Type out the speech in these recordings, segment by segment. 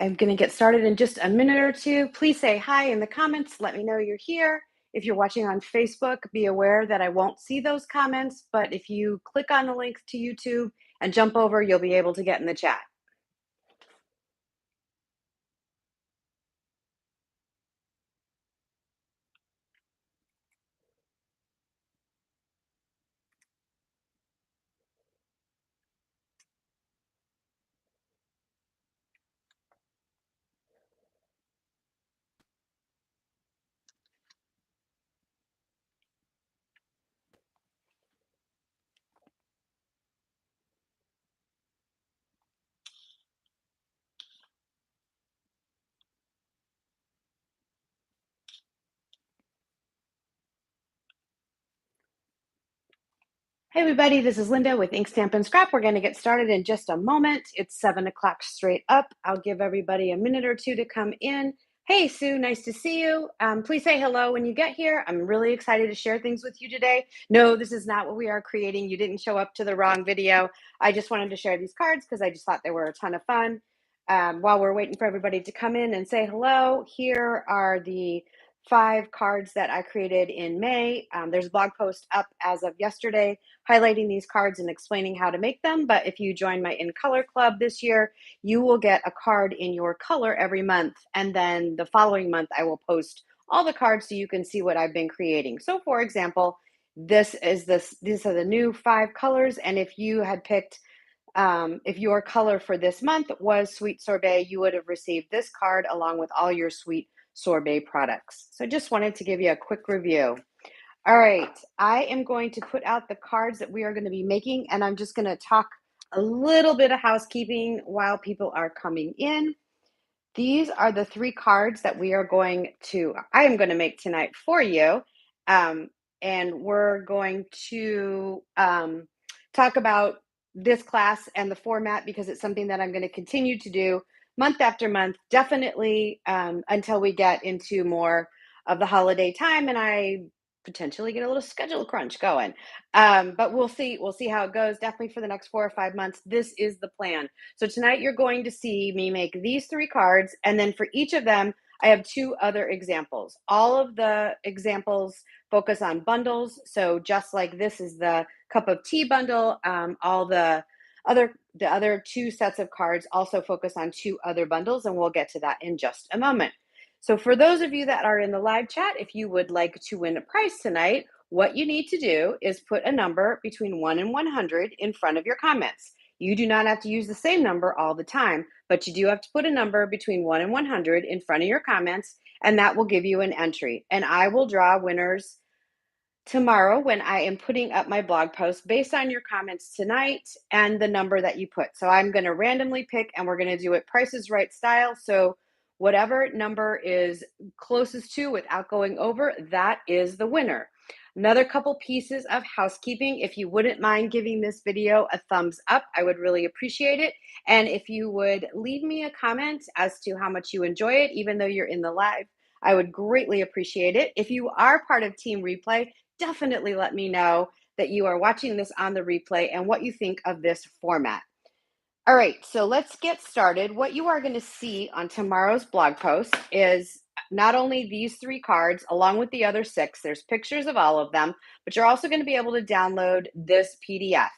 I'm going to get started in just a minute or two. Please say hi in the comments. Let me know you're here. If you're watching on Facebook, be aware that I won't see those comments, but if you click on the link to YouTube and jump over, you'll be able to get in the chat. Hey everybody, this is Linda with Ink Stamp and Scrap. We're going to get started in just a moment. It's 7 o'clock straight up. I'll give everybody a minute or two to come in. Hey Sue, nice to see you. Please say hello when you get here. I'm really excited to share things with you today. No, this is not what we are creating. You didn't show up to the wrong video. I just wanted to share these cards because I just thought they were a ton of fun. While we're waiting for everybody to come in and say hello, here are the 5 cards that I created in May. There's a blog post up as of yesterday highlighting these cards and explaining how to make them. But if you join my In Color Club this year, you will get a card in your color every month. And then the following month, I will post all the cards so you can see what I've been creating. So for example, these are the new 5 colors. And if you had picked, if your color for this month was Sweet Sorbet, you would have received this card along with all your Sweet Sorbet products. So just wanted to give you a quick review. All right, I am going to put out the cards that we are going to be making, and I'm just going to talk a little bit of housekeeping while people are coming in. These are the 3 cards that I am going to make tonight for you. And we're going to talk about this class and the format because it's something that I'm going to continue to do month after month, definitely until we get into more of the holiday time and I potentially get a little schedule crunch going. But we'll see how it goes. Definitely for the next 4 or 5 months, this is the plan. So tonight you're going to see me make these 3 cards, and then for each of them, I have 2 other examples. All of the examples focus on bundles. So just like this is the cup of tea bundle, all the other 2 sets of cards also focus on 2 other bundles, and we'll get to that in just a moment. So for those of you that are in the live chat, if you would like to win a prize tonight, what you need to do is put a number between 1 and 100 in front of your comments. You do not have to use the same number all the time, but you do have to put a number between 1 and 100 in front of your comments, and that will give you an entry. And I will draw winners tomorrow when I am putting up my blog post based on your comments tonight and the number that you put. So I'm going to randomly pick, and we're going to do it Price is Right style. So whatever number is closest to without going over, that is the winner. Another couple pieces of housekeeping. If you wouldn't mind giving this video a thumbs up, I would really appreciate it. And if you would leave me a comment as to how much you enjoy it, even though you're in the live, I would greatly appreciate it. If you are part of Team Replay, definitely let me know that you are watching this on the replay and what you think of this format. All right, so let's get started. What you are going to see on tomorrow's blog post is not only these 3 cards, along with the other 6, there's pictures of all of them, but you're also going to be able to download this PDF.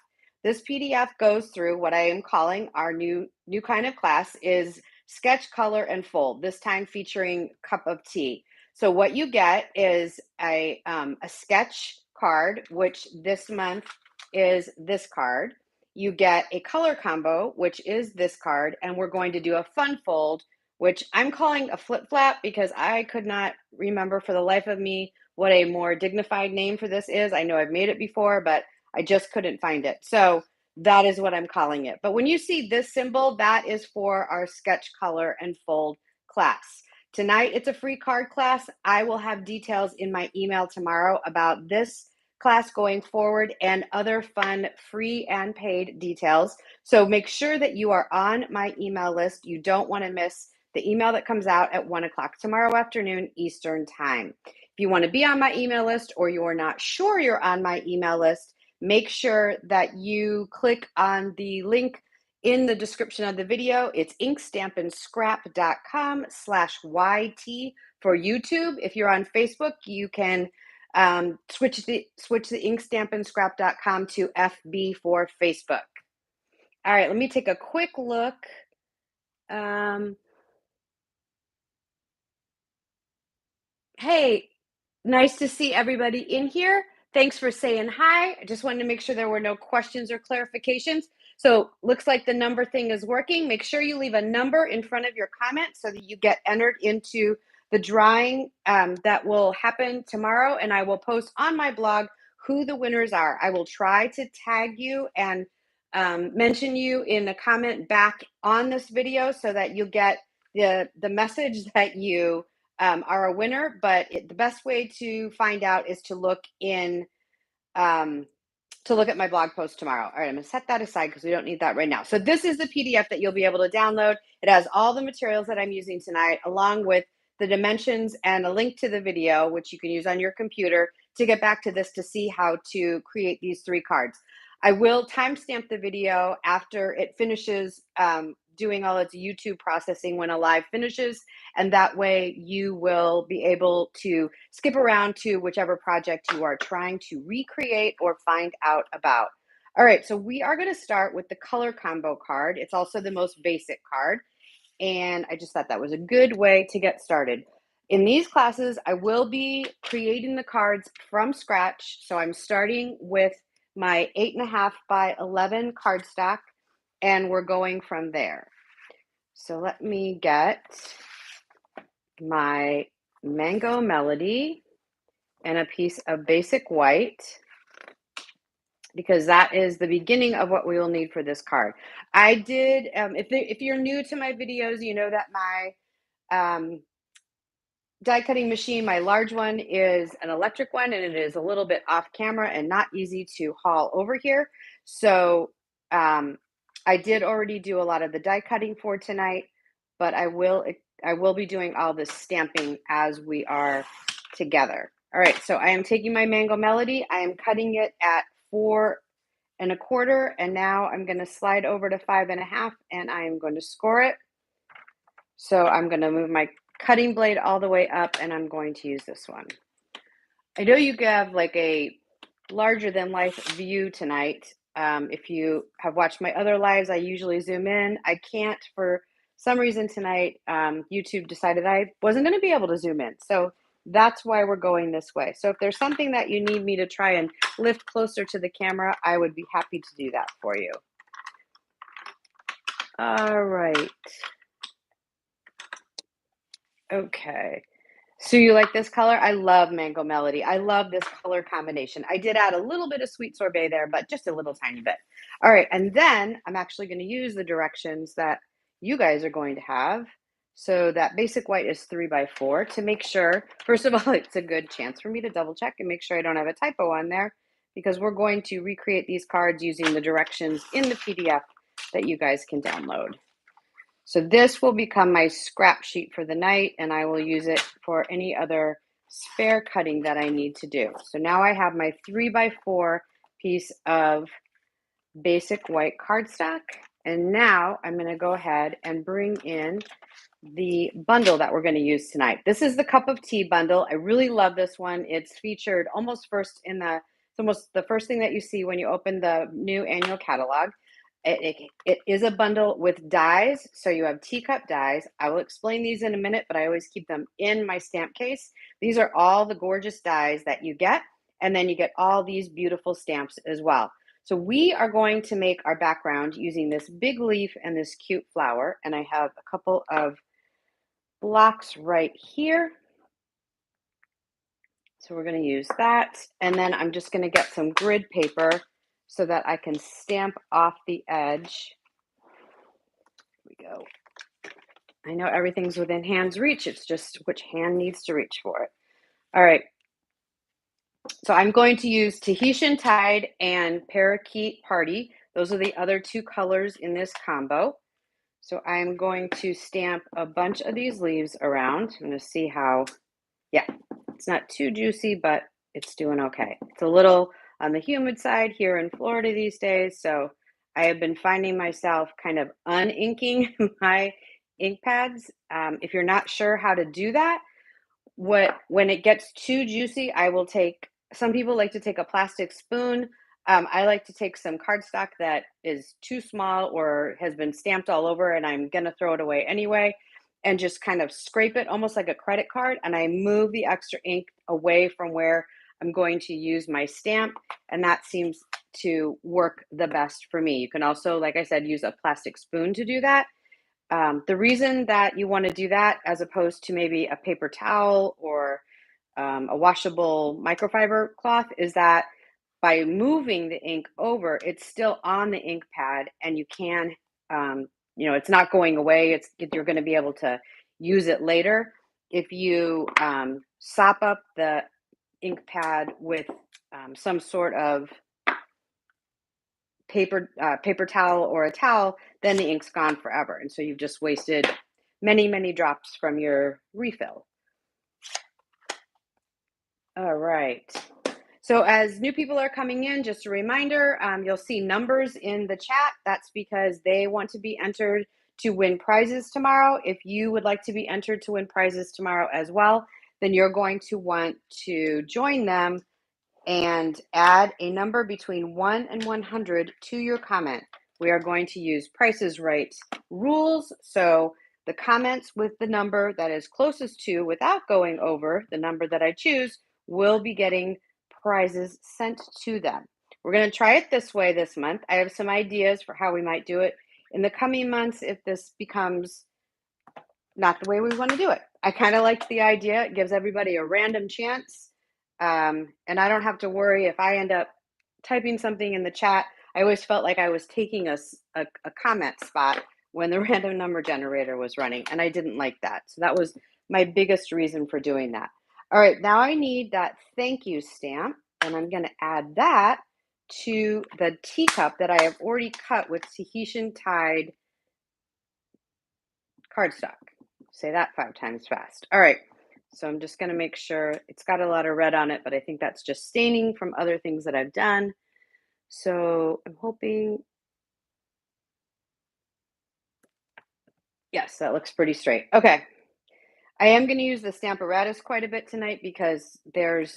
This PDF goes through what I am calling our new kind of class is Sketch, Color, and Fold, this time featuring Cup of Tea. So what you get is a sketch card, which this month is this card. You get a color combo, which is this card, and we're going to do a fun fold, which I'm calling a flip flap because I could not remember for the life of me what a more dignified name for this is. I know I've made it before, but I just couldn't find it. So that is what I'm calling it. But when you see this symbol, that is for our sketch, color, and fold class. Tonight, it's a free card class. I will have details in my email tomorrow about this class going forward and other fun free and paid details. So make sure that you are on my email list. You don't want to miss the email that comes out at 1 o'clock tomorrow afternoon Eastern time. If you want to be on my email list or you're not sure you're on my email list, make sure that you click on the link in the description of the video. It's inkstampindscrap.com/YT for YouTube. If you're on Facebook, you can switch the inkstampindscrap.com to FB for Facebook. All right, let me take a quick look. Hey, nice to see everybody in here. Thanks for saying hi. I just wanted to make sure there were no questions or clarifications. So looks like the number thing is working. Make sure you leave a number in front of your comment so that you get entered into the drawing that will happen tomorrow. And I will post on my blog who the winners are. I will try to tag you and mention you in a comment back on this video so that you get the message that you are a winner, but the best way to find out is to look in to look at my blog post tomorrow. All right, I'm gonna set that aside because we don't need that right now. So this is the PDF that you'll be able to download. It has all the materials that I'm using tonight, along with the dimensions and a link to the video, which you can use on your computer to get back to this to see how to create these 3 cards. I will timestamp the video after it finishes doing all its YouTube processing when a live finishes, and that way you will be able to skip around to whichever project you are trying to recreate or find out about. All right, so we are going to start with the color combo card. It's also the most basic card, and I just thought that was a good way to get started. In these classes, I will be creating the cards from scratch, so I'm starting with my 8.5 by 11 cardstock, and we're going from there. So let me get my Mango Melody and a piece of basic white, because that is the beginning of what we will need for this card. I did, if you're new to my videos, you know that my die cutting machine, my large one, is an electric one, and it is a little bit off camera and not easy to haul over here. So I did already do a lot of the die cutting for tonight, but I will be doing all the stamping as we are together. All right, so I am taking my Mango Melody. I am cutting it at 4 1/4, and now I'm going to slide over to 5 1/2, and I am going to score it. So I'm going to move my cutting blade all the way up, and I'm going to use this one. I know you have like a larger than life view tonight. If you have watched my other lives, I usually zoom in. I can't for some reason tonight. YouTube decided I wasn't going to be able to zoom in. So that's why we're going this way. So if there's something that you need me to try and lift closer to the camera, I would be happy to do that for you. All right. Okay. So you like this color? I love Mango Melody. I love this color combination. I did add a little bit of sweet sorbet there, but just a little tiny bit. All right, and then I'm actually going to use the directions that you guys are going to have. So that basic white is 3 by 4 to make sure, first of all, it's a good chance for me to double check and make sure I don't have a typo on there, because we're going to recreate these cards using the directions in the PDF that you guys can download. So this will become my scrap sheet for the night, and I will use it for any other spare cutting that I need to do. So now I have my 3 by 4 piece of basic white cardstock, and now I'm going to go ahead and bring in the bundle that we're going to use tonight. This is the Cup of Tea bundle. I really love this one. It's featured almost first in it's almost the first thing that you see when you open the new annual catalog. It is a bundle with dies, so you have teacup dies. I will explain these in a minute, but I always keep them in my stamp case. These are all the gorgeous dies that you get, and then you get all these beautiful stamps as well. So we are going to make our background using this big leaf and this cute flower, and I have a couple of blocks right here. So we're going to use that, and then I'm just going to get some grid paper so that I can stamp off the edge. Here we go. I know everything's within hand's reach. It's just which hand needs to reach for it. All right. So I'm going to use Tahitian Tide and Parakeet Party. Those are the other 2 colors in this combo. So I'm going to stamp a bunch of these leaves around. I'm going to see how, yeah, it's not too juicy, but it's doing okay. It's a little on the humid side here in Florida these days, so I have been finding myself kind of uninking my ink pads. If you're not sure how to do that, when it gets too juicy, I will take, some people like to take a plastic spoon. I like to take some cardstock that is too small or has been stamped all over and I'm gonna throw it away anyway, and just kind of scrape it almost like a credit card, and I move the extra ink away from where I'm going to use my stamp, and that seems to work the best for me. You can also, like I said, use a plastic spoon to do that. The reason that you want to do that as opposed to maybe a paper towel or a washable microfiber cloth is that by moving the ink over, it's still on the ink pad and you can, it's not going away. You're going to be able to use it later. If you sop up the ink pad with some sort of paper towel or a towel, then the ink's gone forever. And so you've just wasted many, many drops from your refill. All right. So as new people are coming in, just a reminder, you'll see numbers in the chat. That's because they want to be entered to win prizes tomorrow. If you would like to be entered to win prizes tomorrow as well, then you're going to want to join them and add a number between 1 and 100 to your comment. We are going to use Price is Right rules. So the comments with the number that is closest to, without going over the number that I choose, will be getting prizes sent to them. We're going to try it this way this month. I have some ideas for how we might do it in the coming months if this becomes not the way we want to do it. I kind of like the idea. It gives everybody a random chance. And I don't have to worry if I end up typing something in the chat. I always felt like I was taking a comment spot when the random number generator was running, and I didn't like that. So that was my biggest reason for doing that. All right, now I need that thank you stamp, and I'm going to add that to the teacup that I have already cut with Tahitian tied cardstock. Say that 5 times fast. All right. So I'm just going to make sure it's got a lot of red on it, but I think that's just staining from other things that I've done. So I'm hoping, yes, that looks pretty straight. Okay. I am going to use the Stamparatus quite a bit tonight because there's,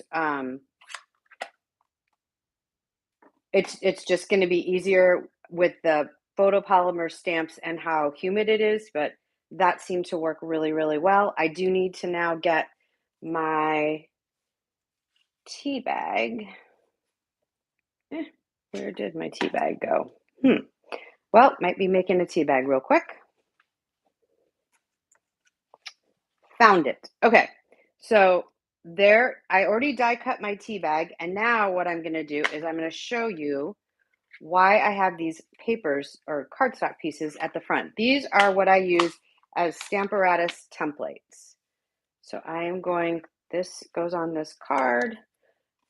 it's just going to be easier with the photopolymer stamps and how humid it is, but that seemed to work really, really well. I do need to now get my tea bag. Where did my tea bag go? Well, might be making a tea bag real quick. Found it. Okay, so there, I already die cut my tea bag, and now what I'm going to do is I'm going to show you why I have these papers or cardstock pieces at the front. These are what I use as Stamparatus templates. So I am going, this goes on this card.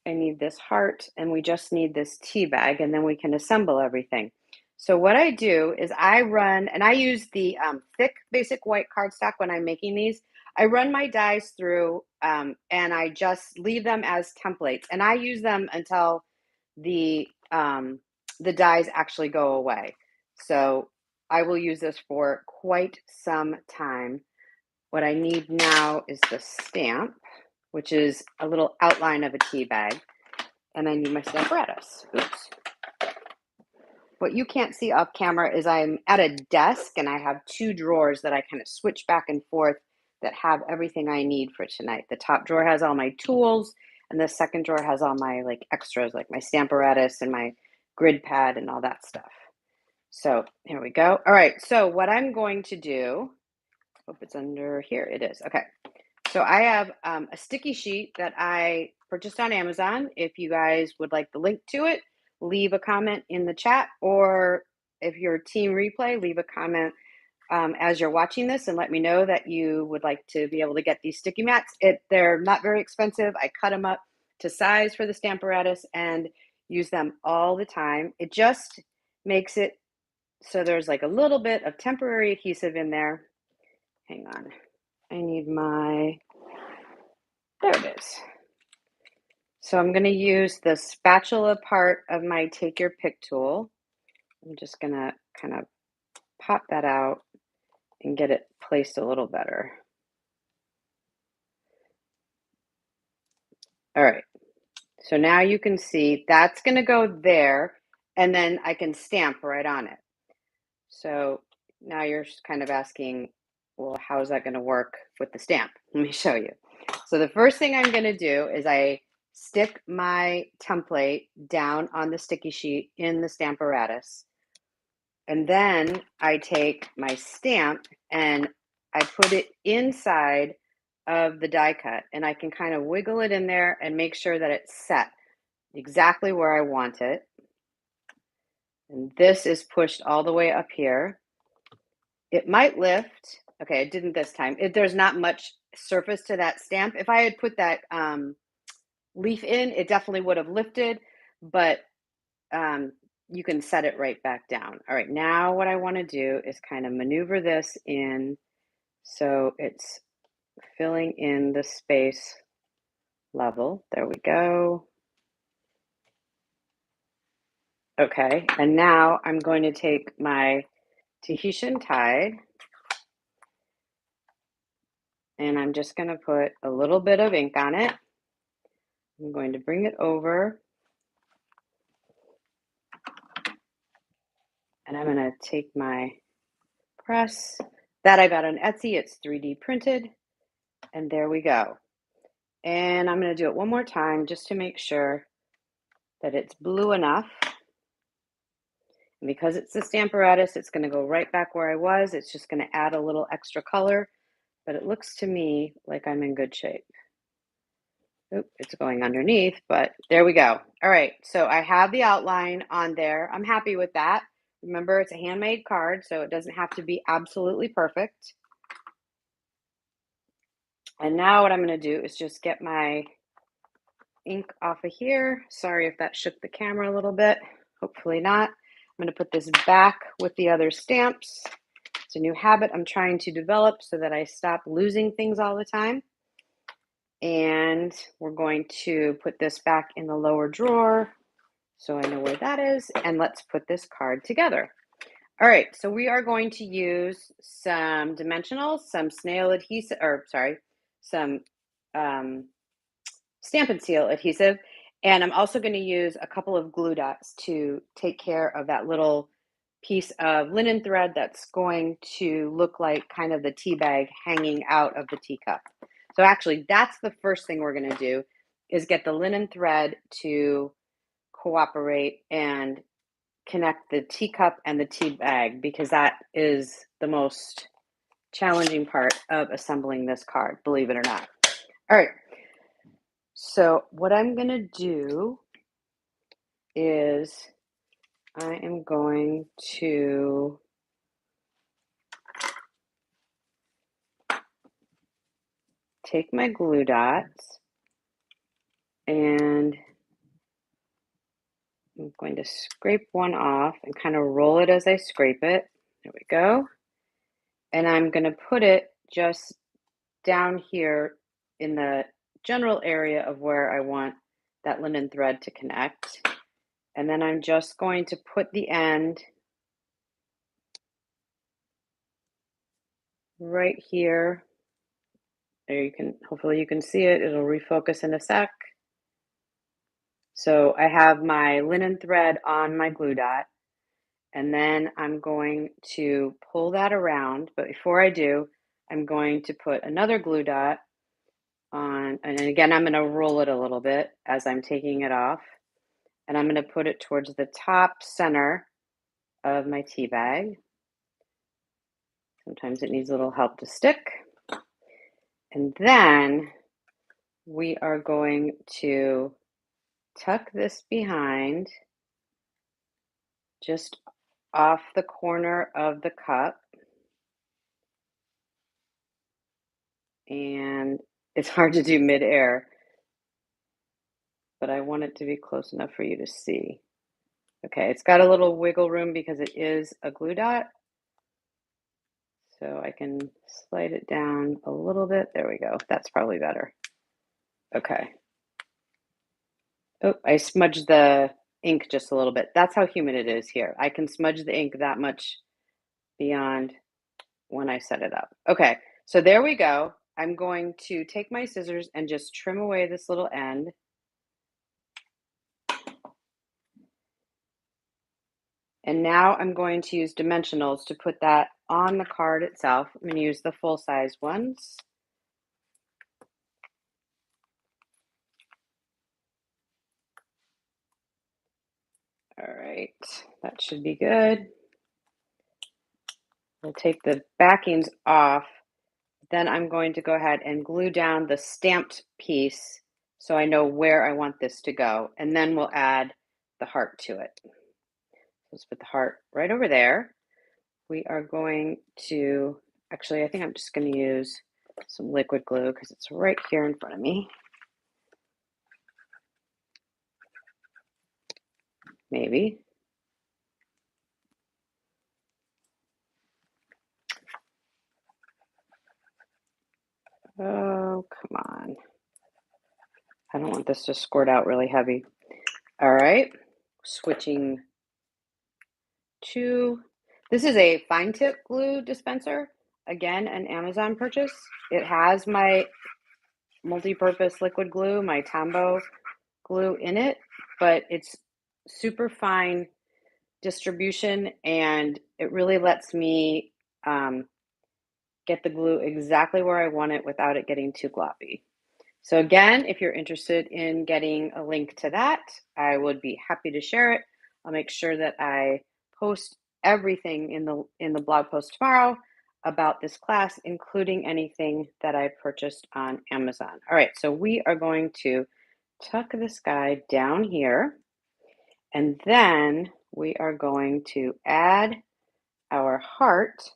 I need this heart, and we just need this tea bag, and then we can assemble everything. So what I do is I run, and I use the thick basic white cardstock when I'm making these. I run my dies through, and I just leave them as templates, and I use them until the dies actually go away. So I will use this for quite some time. What I need now is the stamp, which is a little outline of a tea bag, and I need my Stamparatus. Oops. What you can't see off camera is I'm at a desk and I have 2 drawers that I kind of switch back and forth that have everything I need for tonight. The top drawer has all my tools, and the second drawer has all my extras, like my Stamparatus and my grid pad and all that stuff. So here we go. All right, so what I'm going to do, hope it's under here, it is. Okay, so I have a sticky sheet that I purchased on Amazon. If you guys would like the link to it, leave a comment in the chat, or if you're team replay, leave a comment as you're watching this and let me know that you would like to be able to get these sticky mats. They're not very expensive. I cut them up to size for the Stamparatus and use them all the time. It just makes it so there's like a little bit of temporary adhesive in there. Hang on. I need my, there it is. So I'm going to use the spatula part of my Take Your Pick tool. I'm just gonna kind of pop that out and get it placed a little better. All right, so now you can see that's gonna go there, and then I can stamp right on it. So now you're kind of asking, well, how is that gonna work with the stamp? Let me show you. So the first thing I'm gonna do is I stick my template down on the sticky sheet in the Stamparatus. And then I take my stamp and I put it inside of the die cut, and I can kind of wiggle it in there and make sure that it's set exactly where I want it. And this is pushed all the way up here. It might lift. Okay, it didn't this time. There's not much surface to that stamp. If I had put that leaf in, it definitely would have lifted, but you can set it right back down. All right, now what I want to do is kind of maneuver this in so it's filling in the space level. There we go. Okay, and now I'm going to take my Tahitian tie and I'm just going to put a little bit of ink on it. I'm going to bring it over and I'm going to take my press that I got on Etsy. It's 3D printed, and there we go. And I'm going to do it one more time just to make sure that it's blue enough. And because it's the Stamparatus, it's going to go right back where I was. It's just going to add a little extra color, but it looks to me like I'm in good shape. Oop, it's going underneath, but there we go. All right, so I have the outline on there. I'm happy with that. Remember, it's a handmade card, so it doesn't have to be absolutely perfect. And now what I'm going to do is just get my ink off of here. Sorry if that shook the camera a little bit. Hopefully not. I'm going to put this back with the other stamps. It's a new habit I'm trying to develop so that I stop losing things all the time. And we're going to put this back in the lower drawer so I know where that is. And let's put this card together. All right, so we are going to use some dimensionals, some snail adhesive, or sorry, some Stampin' Seal adhesive. And I'm also going to use a couple of glue dots to take care of that little piece of linen thread that's going to look like kind of the tea bag hanging out of the teacup. So actually, that's the first thing we're going to do is get the linen thread to cooperate and connect the teacup and the tea bag, because that is the most challenging part of assembling this card, believe it or not. All right. So what I'm going to do is I am going to take my glue dots and I'm going to scrape one off and kind of roll it as I scrape it. There we go. And I'm going to put it just down here in the general area of where I want that linen thread to connect. And then I'm just going to put the end right here. There you can, hopefully you can see it. It'll refocus in a sec. So I have my linen thread on my glue dot, and then I'm going to pull that around. But before I do, I'm going to put another glue dot on, and again, I'm going to roll it a little bit as I'm taking it off. And I'm going to put it towards the top center of my tea bag. Sometimes it needs a little help to stick. And then we are going to tuck this behind just off the corner of the cup. And it's hard to do midair, but I want it to be close enough for you to see. Okay, it's got a little wiggle room because it is a glue dot. So I can slide it down a little bit. There we go. That's probably better. Okay. Oh, I smudged the ink just a little bit. That's how humid it is here. I can smudge the ink that much beyond when I set it up. Okay, so there we go. I'm going to take my scissors and just trim away this little end. And now I'm going to use dimensionals to put that on the card itself. I'm going to use the full-size ones. All right, that should be good. We'll take the backings off. Then I'm going to go ahead and glue down the stamped piece so I know where I want this to go. And then we'll add the heart to it. Let's put the heart right over there. We are going to, actually, I think I'm just going to use some liquid glue because it's right here in front of me. Maybe. Oh, come on. I don't want this to squirt out really heavy. All right, switching to, this is a fine tip glue dispenser. Again, an Amazon purchase. It has my multi-purpose liquid glue, my Tombow glue in it, but it's super fine distribution and it really lets me get the glue exactly where I want it without it getting too gloppy. So again, if you're interested in getting a link to that, I would be happy to share it. I'll make sure that I post everything in the blog post tomorrow about this class, including anything that I purchased on Amazon. All right, so we are going to tuck this guy down here, and then we are going to add our heart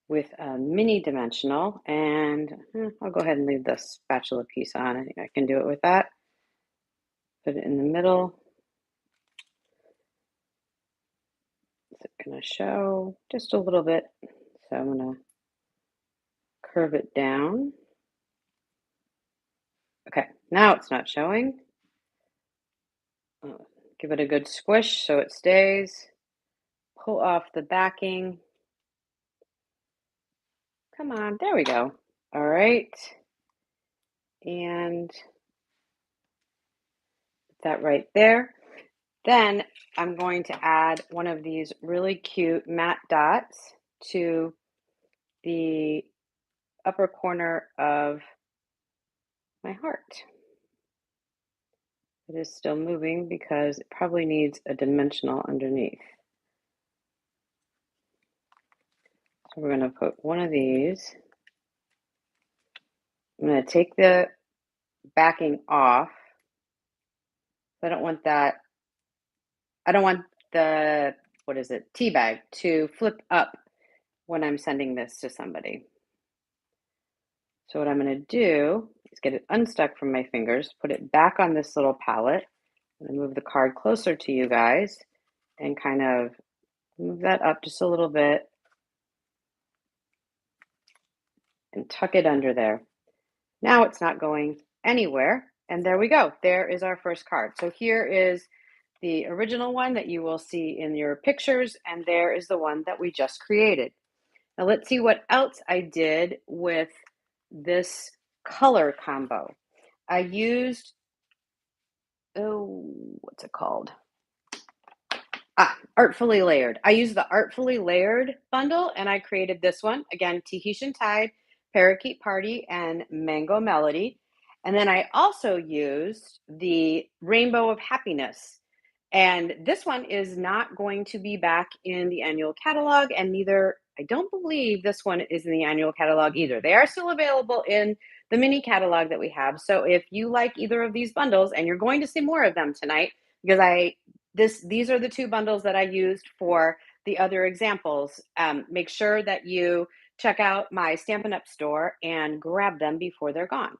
with a mini dimensional, and I'll go ahead and leave the spatula piece on. I think I can do it with that. Put it in the middle. Is it going to show? Just a little bit. So I'm going to curve it down. Okay, now it's not showing. Give it a good squish so it stays. Pull off the backing. Come on, there we go. All right. And put that right there. Then I'm going to add one of these really cute matte dots to the upper corner of my heart. It is still moving because it probably needs a dimensional underneath. So we're going to put one of these. I'm going to take the backing off. I don't want that. I don't want the, what is it, tea bag to flip up when I'm sending this to somebody. So what I'm going to do is get it unstuck from my fingers, put it back on this little palette, and move the card closer to you guys and kind of move that up just a little bit and tuck it under there. Now it's not going anywhere. And there we go. There is our first card. So here is the original one that you will see in your pictures, and there is the one that we just created. Now let's see what else I did with this color combo. I used, what's it called? Artfully Layered. I used the Artfully Layered bundle and I created this one. Again, Tahitian Tide, Parakeet Party, and Mango Melody. And then I also used the Rainbow of Happiness. And this one is not going to be back in the annual catalog, and neither, I don't believe this one is in the annual catalog either. They are still available in the mini catalog that we have. So if you like either of these bundles, and you're going to see more of them tonight, because these are the two bundles that I used for the other examples. Make sure that you check out my Stampin' Up! Store and grab them before they're gone.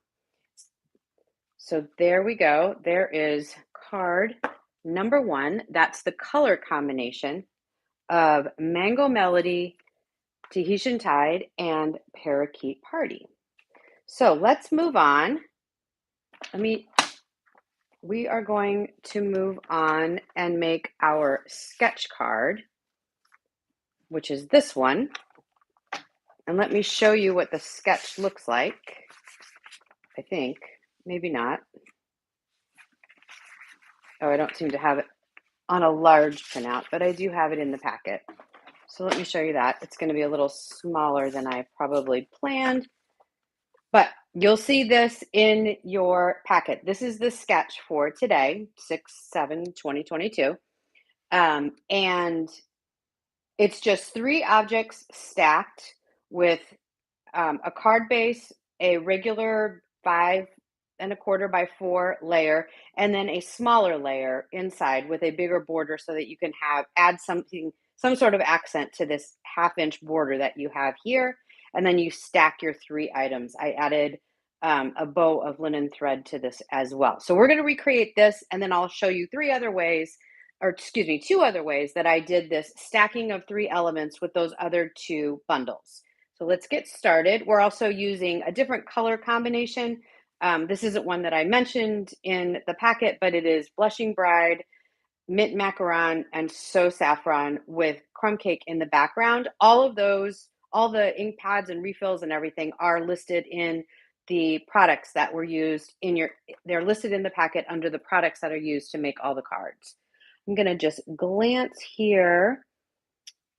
So there we go. There is card number one. That's the color combination of Mango Melody, Tahitian Tide, and Parakeet Party. So let's move on. Let me we are going to move on and make our sketch card, which is this one. And let me show you what the sketch looks like. I think, maybe not. Oh, I don't seem to have it on a large printout, but I do have it in the packet. So let me show you that. It's going to be a little smaller than I probably planned, but you'll see this in your packet. This is the sketch for today, 6/7/2022. And it's just 3 objects stacked with a card base, a regular 5¼ by 4 layer, and then a smaller layer inside with a bigger border so that you can add something, some sort of accent to this 1/2 inch border that you have here. And then you stack your 3 items. I added a bow of linen thread to this as well. So we're going to recreate this, and then I'll show you 2 other ways that I did this stacking of 3 elements with those other 2 bundles. So let's get started. We're also using a different color combination. This isn't one that I mentioned in the packet, but it is Blushing Bride, Mint Macaron, and So Saffron with Crumb Cake in the background. All of those, all the ink pads and refills and everything are listed in the products that were used they're listed in the packet under the products that are used to make all the cards. I'm going to just glance here.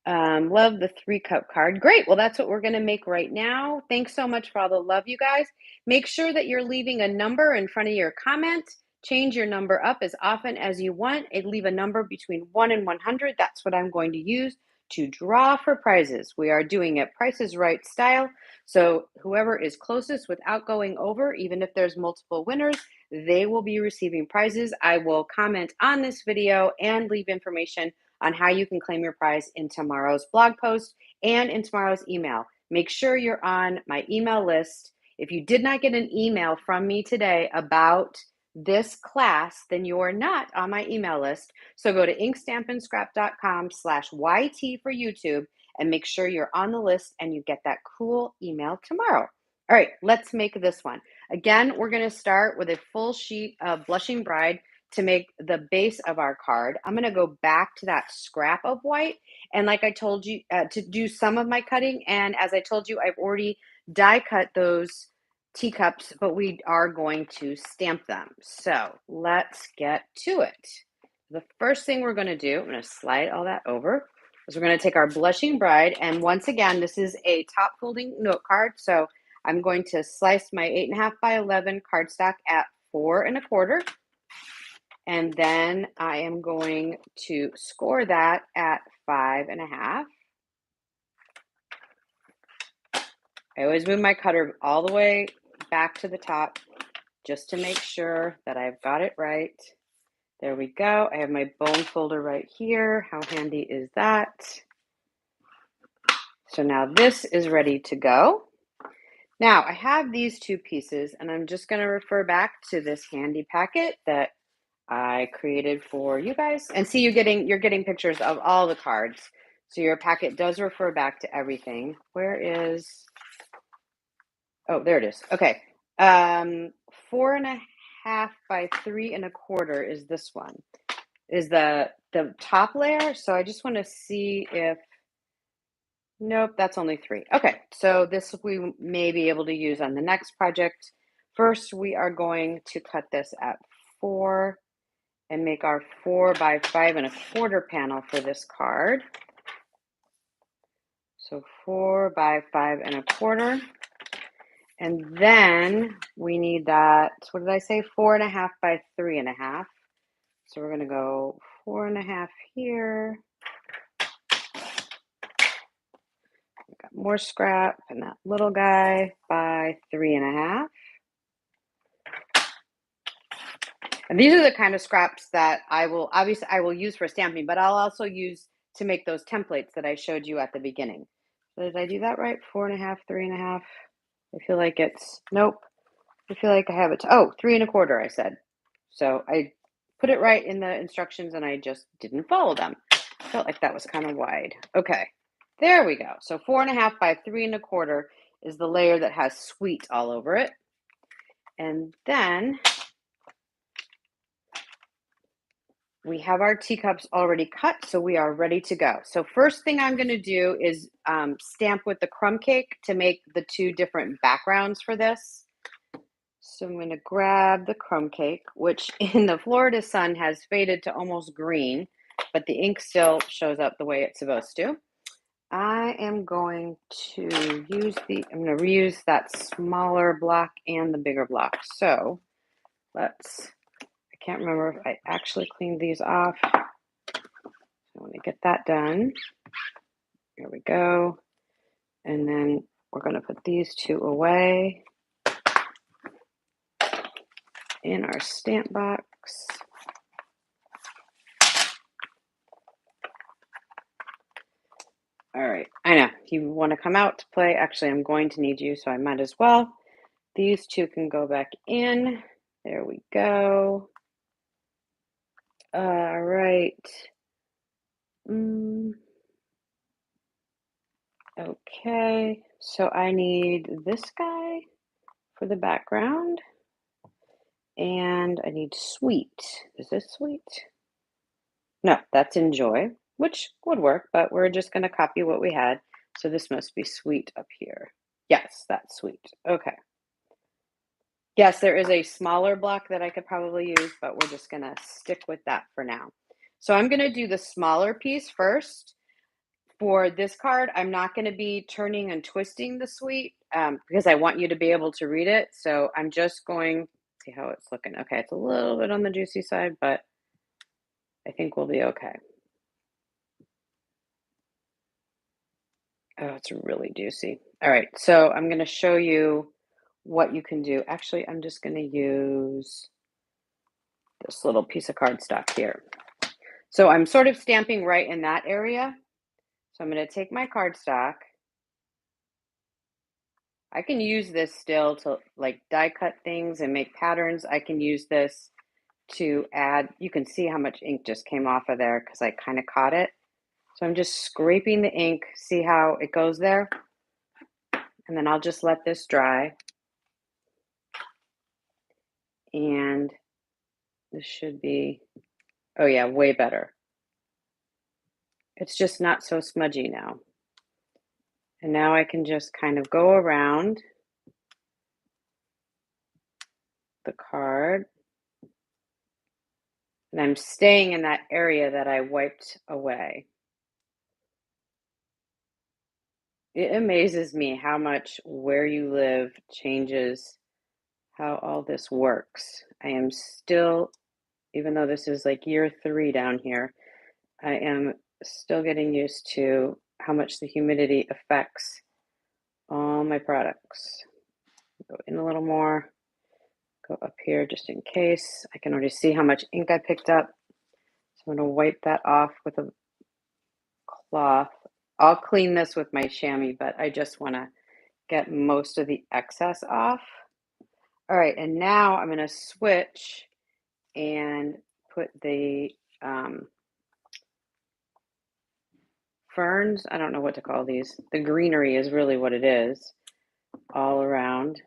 Love the 3-cup card. Great. Well, that's what we're going to make right now. Thanks so much for all the love, you guys. Make sure that you're leaving a number in front of your comment. Change your number up as often as you want and leave a number between 1 and 100. That's what I'm going to use to draw for prizes. We are doing it Price is Right style. So whoever is closest without going over, even if there's multiple winners, they will be receiving prizes. I will comment on this video and leave information on how you can claim your prize in tomorrow's blog post and in tomorrow's email. Make sure you're on my email list. If you did not get an email from me today about this class, then you're not on my email list. So go to inkstampindscrap.com/YT for YouTube and make sure you're on the list and you get that cool email tomorrow. All right, let's make this one. Again, we're going to start with a full sheet of Blushing Bride to make the base of our card. I'm going to go back to that scrap of white. And like I told you, to do some of my cutting. And as I told you, I've already die cut those teacups, but we are going to stamp them. So let's get to it. The first thing we're going to do, I'm going to slide all that over, is we're going to take our Blushing Bride. And once again, this is a top folding note card. So I'm going to slice my 8.5 by 11 cardstock at 4¼ and then I am going to score that at 5.5. I always move my cutter all the way back to the top just to make sure that I've got it right. There we go. I have my bone folder right here. How handy is that? So now this is ready to go. Now I have these 2 pieces, and I'm just going to refer back to this handy packet that I created for you guys. And see, you're getting pictures of all the cards. So your packet does refer back to everything. Where is, oh, there it is. Okay. 4.5 by 3¼ is this one, is the top layer. So I just want to see if, nope, that's only 3. Okay. So this we may be able to use on the next project. First, we are going to cut this at 4 and make our 4 by 5¼ panel for this card. So 4 by 5¼ and then we need that, what did I say, 4.5 by 3.5. So we're going to go 4.5 here. We've got more scrap and that little guy by 3.5. And these are the kind of scraps that I will use for stamping, but I'll also use to make those templates that I showed you at the beginning. So did I do that right? 4.5, 3.5. I feel like it's, nope. I feel like I have it. 3¼ I said. So I put it right in the instructions and I just didn't follow them. Felt like that was kind of wide. Okay, there we go. So 4.5 by 3¼ is the layer that has sweet all over it. And then We have our teacups already cut, so we are ready to go. So first thing I'm going to do is stamp with the crumb cake to make the two different backgrounds for this. So I'm going to grab the crumb cake, which in the Florida sun has faded to almost green, but the ink still shows up the way it's supposed to. I am going to I'm going to reuse that smaller block and the bigger block. So I can't remember if I actually cleaned these off. I want to get that done. Here we go. And then we're going to put these two away in our stamp box. All right, I know you want to come out to play. Actually, I'm going to need you, so I might as well. These two can go back in. There we go. All right. Okay, so I need this guy for the background. And I need sweet. Is this sweet? No, that's enjoy, which would work, but we're just going to copy what we had. So this must be sweet up here. Yes, that's sweet. Okay. Yes, there is a smaller block that I could probably use, but we're just going to stick with that for now. So I'm going to do the smaller piece first. For this card, I'm not going to be turning and twisting the sweet because I want you to be able to read it. So I'm just going to see how it's looking. Okay, it's a little bit on the juicy side, but I think we'll be okay. Oh, it's really juicy. All right, so I'm going to show you what you can do. Actually, I'm just going to use this little piece of cardstock here. So I'm sort of stamping right in that area. So I'm going to take my cardstock. I can use this still to like die cut things and make patterns. I can use this to add, you can see how much ink just came off of there because I kind of caught it. So I'm just scraping the ink, see how it goes there. And then I'll just let this dry. And this should be, oh yeah, way better. It's just not so smudgy now. And now I can just kind of go around the card. And I'm staying in that area that I wiped away. It amazes me how much where you live changes how all this works. I am still, even though this is like year 3 down here, I am still getting used to how much the humidity affects all my products. Go in a little more, go up here just in case. I can already see how much ink I picked up. So I'm going to wipe that off with a cloth. I'll clean this with my chamois, but I just want to get most of the excess off. All right, and now I'm going to switch and put the ferns, I don't know what to call these. The greenery is really what it is, all around.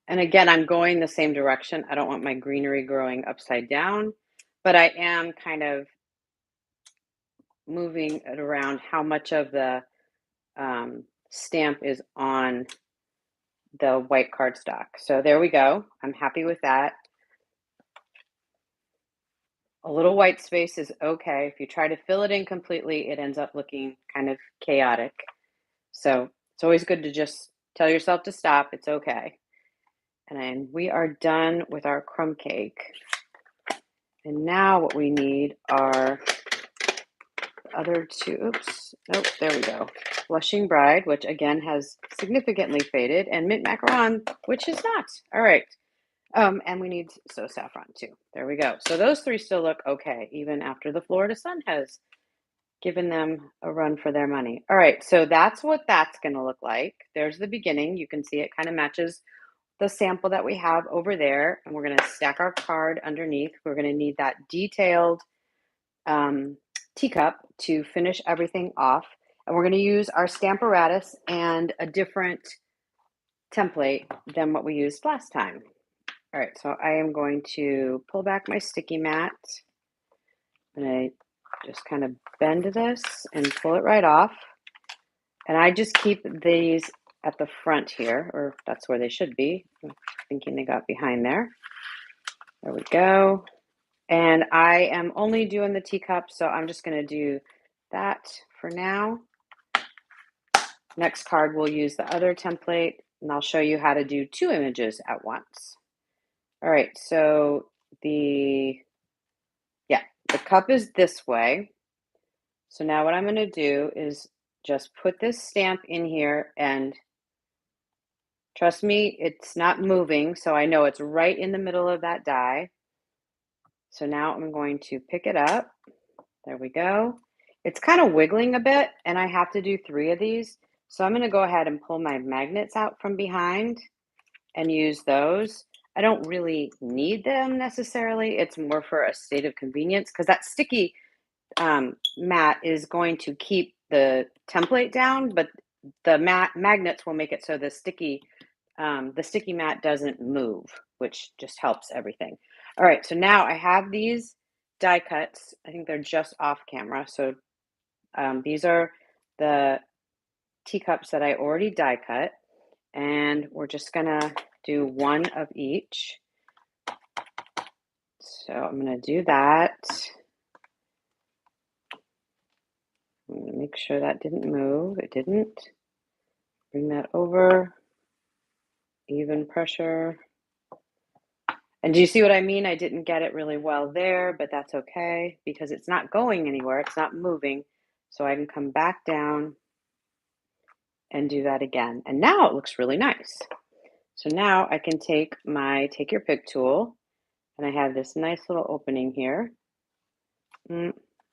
And again, I'm going the same direction. I don't want my greenery growing upside down, but I am kind of moving it around how much of the stamp is on the white cardstock. So there we go. I'm happy with that. A little white space is okay. If you try to fill it in completely, it ends up looking kind of chaotic. So it's always good to just tell yourself to stop. It's okay. And then we are done with our crumb cake. And now what we need are the other two. Oops. Nope. There we go. Blushing Bride, which again has significantly faded, and Mint Macaron, which is not. All right. And we need So Saffron too. There we go. So those 3 still look okay, even after the Florida sun has given them a run for their money. All right, so that's what that's going to look like. There's the beginning. You can see it kind of matches the sample that we have over there. And we're going to stack our card underneath. We're going to need that detailed teacup to finish everything off. And we're going to use our Stamparatus and a different template than what we used last time. All right, so I am going to pull back my sticky mat. I'm going to just kind of bend this and pull it right off. And I just keep these at the front here, or that's where they should be. I'm thinking they got behind there. There we go. And I am only doing the teacup, so I'm just going to do that for now. Next card, we'll use the other template, and I'll show you how to do 2 images at once. All right, so the cup is this way. So now what I'm going to do is just put this stamp in here, and trust me, it's not moving, so I know it's right in the middle of that die. So now I'm going to pick it up. There we go. It's kind of wiggling a bit, and I have to do 3 of these. So I'm going to go ahead and pull my magnets out from behind and use those. I don't really need them necessarily. It's more for a state of convenience because that sticky mat is going to keep the template down, but the magnets will make it so the sticky mat doesn't move, which just helps everything. All right, so now I have these die cuts. I think they're just off camera. So these are the teacups that I already die cut, and we're just gonna do 1 of each. So I'm gonna do that. I'm gonna make sure that didn't move. It didn't. Bring that over. Even pressure. And do you see what I mean? I didn't get it really well there, but that's okay because it's not going anywhere. It's not moving. So I can come back down and do that again. And now it looks really nice. So now I can take my take your pick tool, and I have this nice little opening here.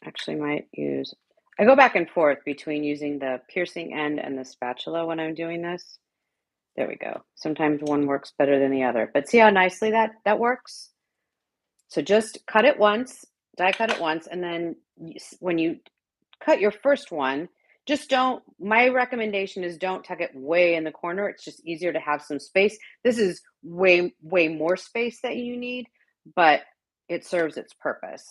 Actually might use, I go back and forth between using the piercing end and the spatula when I'm doing this. There we go. Sometimes one works better than the other, but see how nicely that works? So just cut it once, die cut it once, and then when you cut your first one, just don't, my recommendation is don't tuck it way in the corner. It's just easier to have some space. This is way more space that you need, but it serves its purpose.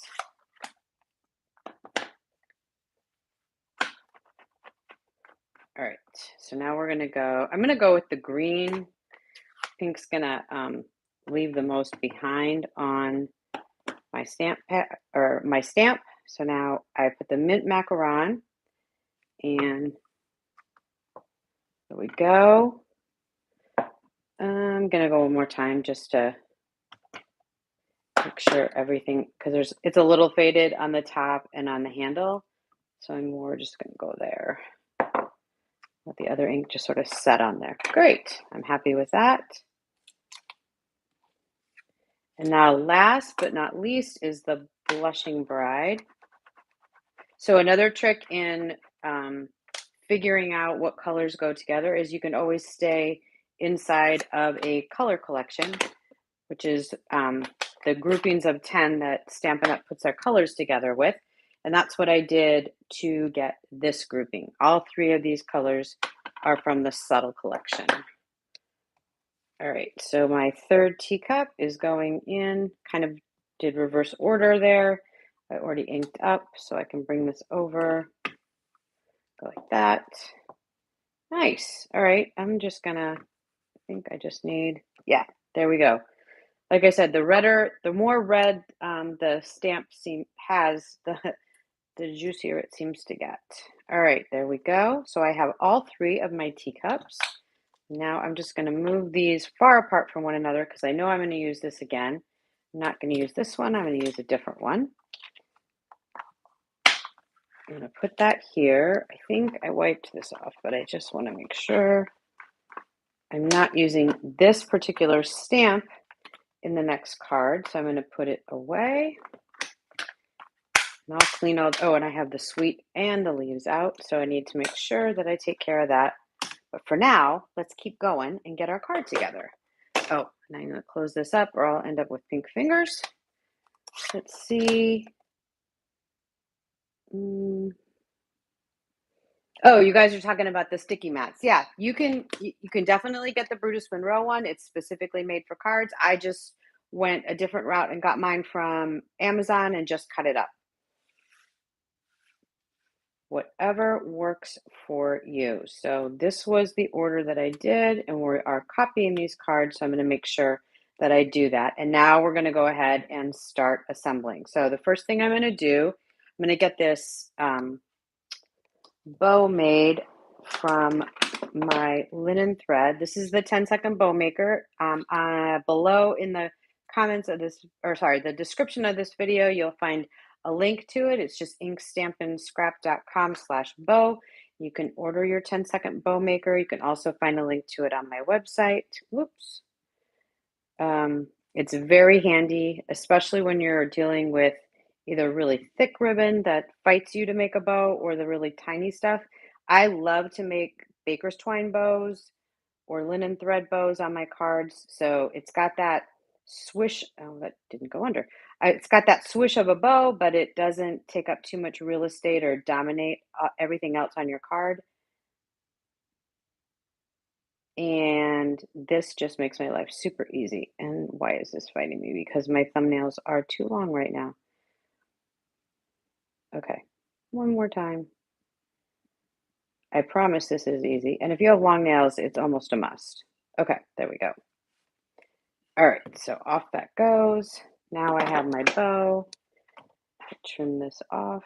All right, so now we're gonna go, I'm gonna go with the green. Pink's gonna leave the most behind on my stamp or my stamp. So now I put the mint macaron, and there we go. I'm gonna go one more time just to make sure everything, because it's a little faded on the top and on the handle. So we're just gonna go there. Let the other ink just sort of set on there. Great, I'm happy with that. And now last but not least is the blushing bride. So another trick in figuring out what colors go together is you can always stay inside of a color collection, which is the groupings of 10 that Stampin' Up! Puts our colors together with. And that's what I did to get this grouping. All 3 of these colors are from the Subtle collection. All right, so my 3rd teacup is going in, kind of did reverse order there. I already inked up, so I can bring this over, go like that. Nice. All right, I'm just gonna, I think I just need, yeah, there we go. Like I said, the more red the stamp has, the juicier it seems to get. All right, there we go. So I have all 3 of my teacups. Now I'm just going to move these far apart from one another because I know I'm going to use this again. I'm not going to use this one. I'm going to use a different one. I'm going to put that here. I think I wiped this off, but I just want to make sure I'm not using this particular stamp in the next card. So I'm going to put it away. And I'll clean all, oh, and I have the sweet and the leaves out. So I need to make sure that I take care of that. But for now, let's keep going and get our card together. Oh, and I'm going to close this up or I'll end up with pink fingers. Let's see. Oh, you guys are talking about the sticky mats. Yeah, you can definitely get the Brutus Monroe one. It's specifically made for cards. I just went a different route and got mine from Amazon and just cut it up. Whatever works for you. So this was the order that I did, and we are copying these cards. So I'm going to make sure that I do that. And now we're going to go ahead and start assembling. So the first thing I'm going to do, I'm going to get this bow made from my linen thread. This is the 10-second bow maker. Below in the comments of this, or sorry, the description of this video, you'll find a link to it. It's just inkstampindscrap.com/bow. You can order your 10-second bow maker. You can also find a link to it on my website. Whoops. It's very handy, especially when you're dealing with either really thick ribbon that fights you to make a bow or the really tiny stuff. I love to make baker's twine bows or linen thread bows on my cards. So it's got that swish. Oh, that didn't go under. It's got that swish of a bow, but it doesn't take up too much real estate or dominate everything else on your card. And this just makes my life super easy. And why is this fighting me? Because my thumbnails are too long right now. Okay, one more time. I promise this is easy. And if you have long nails, it's almost a must. Okay, there we go. All right, so off that goes. Now I have my bow. Trim this off.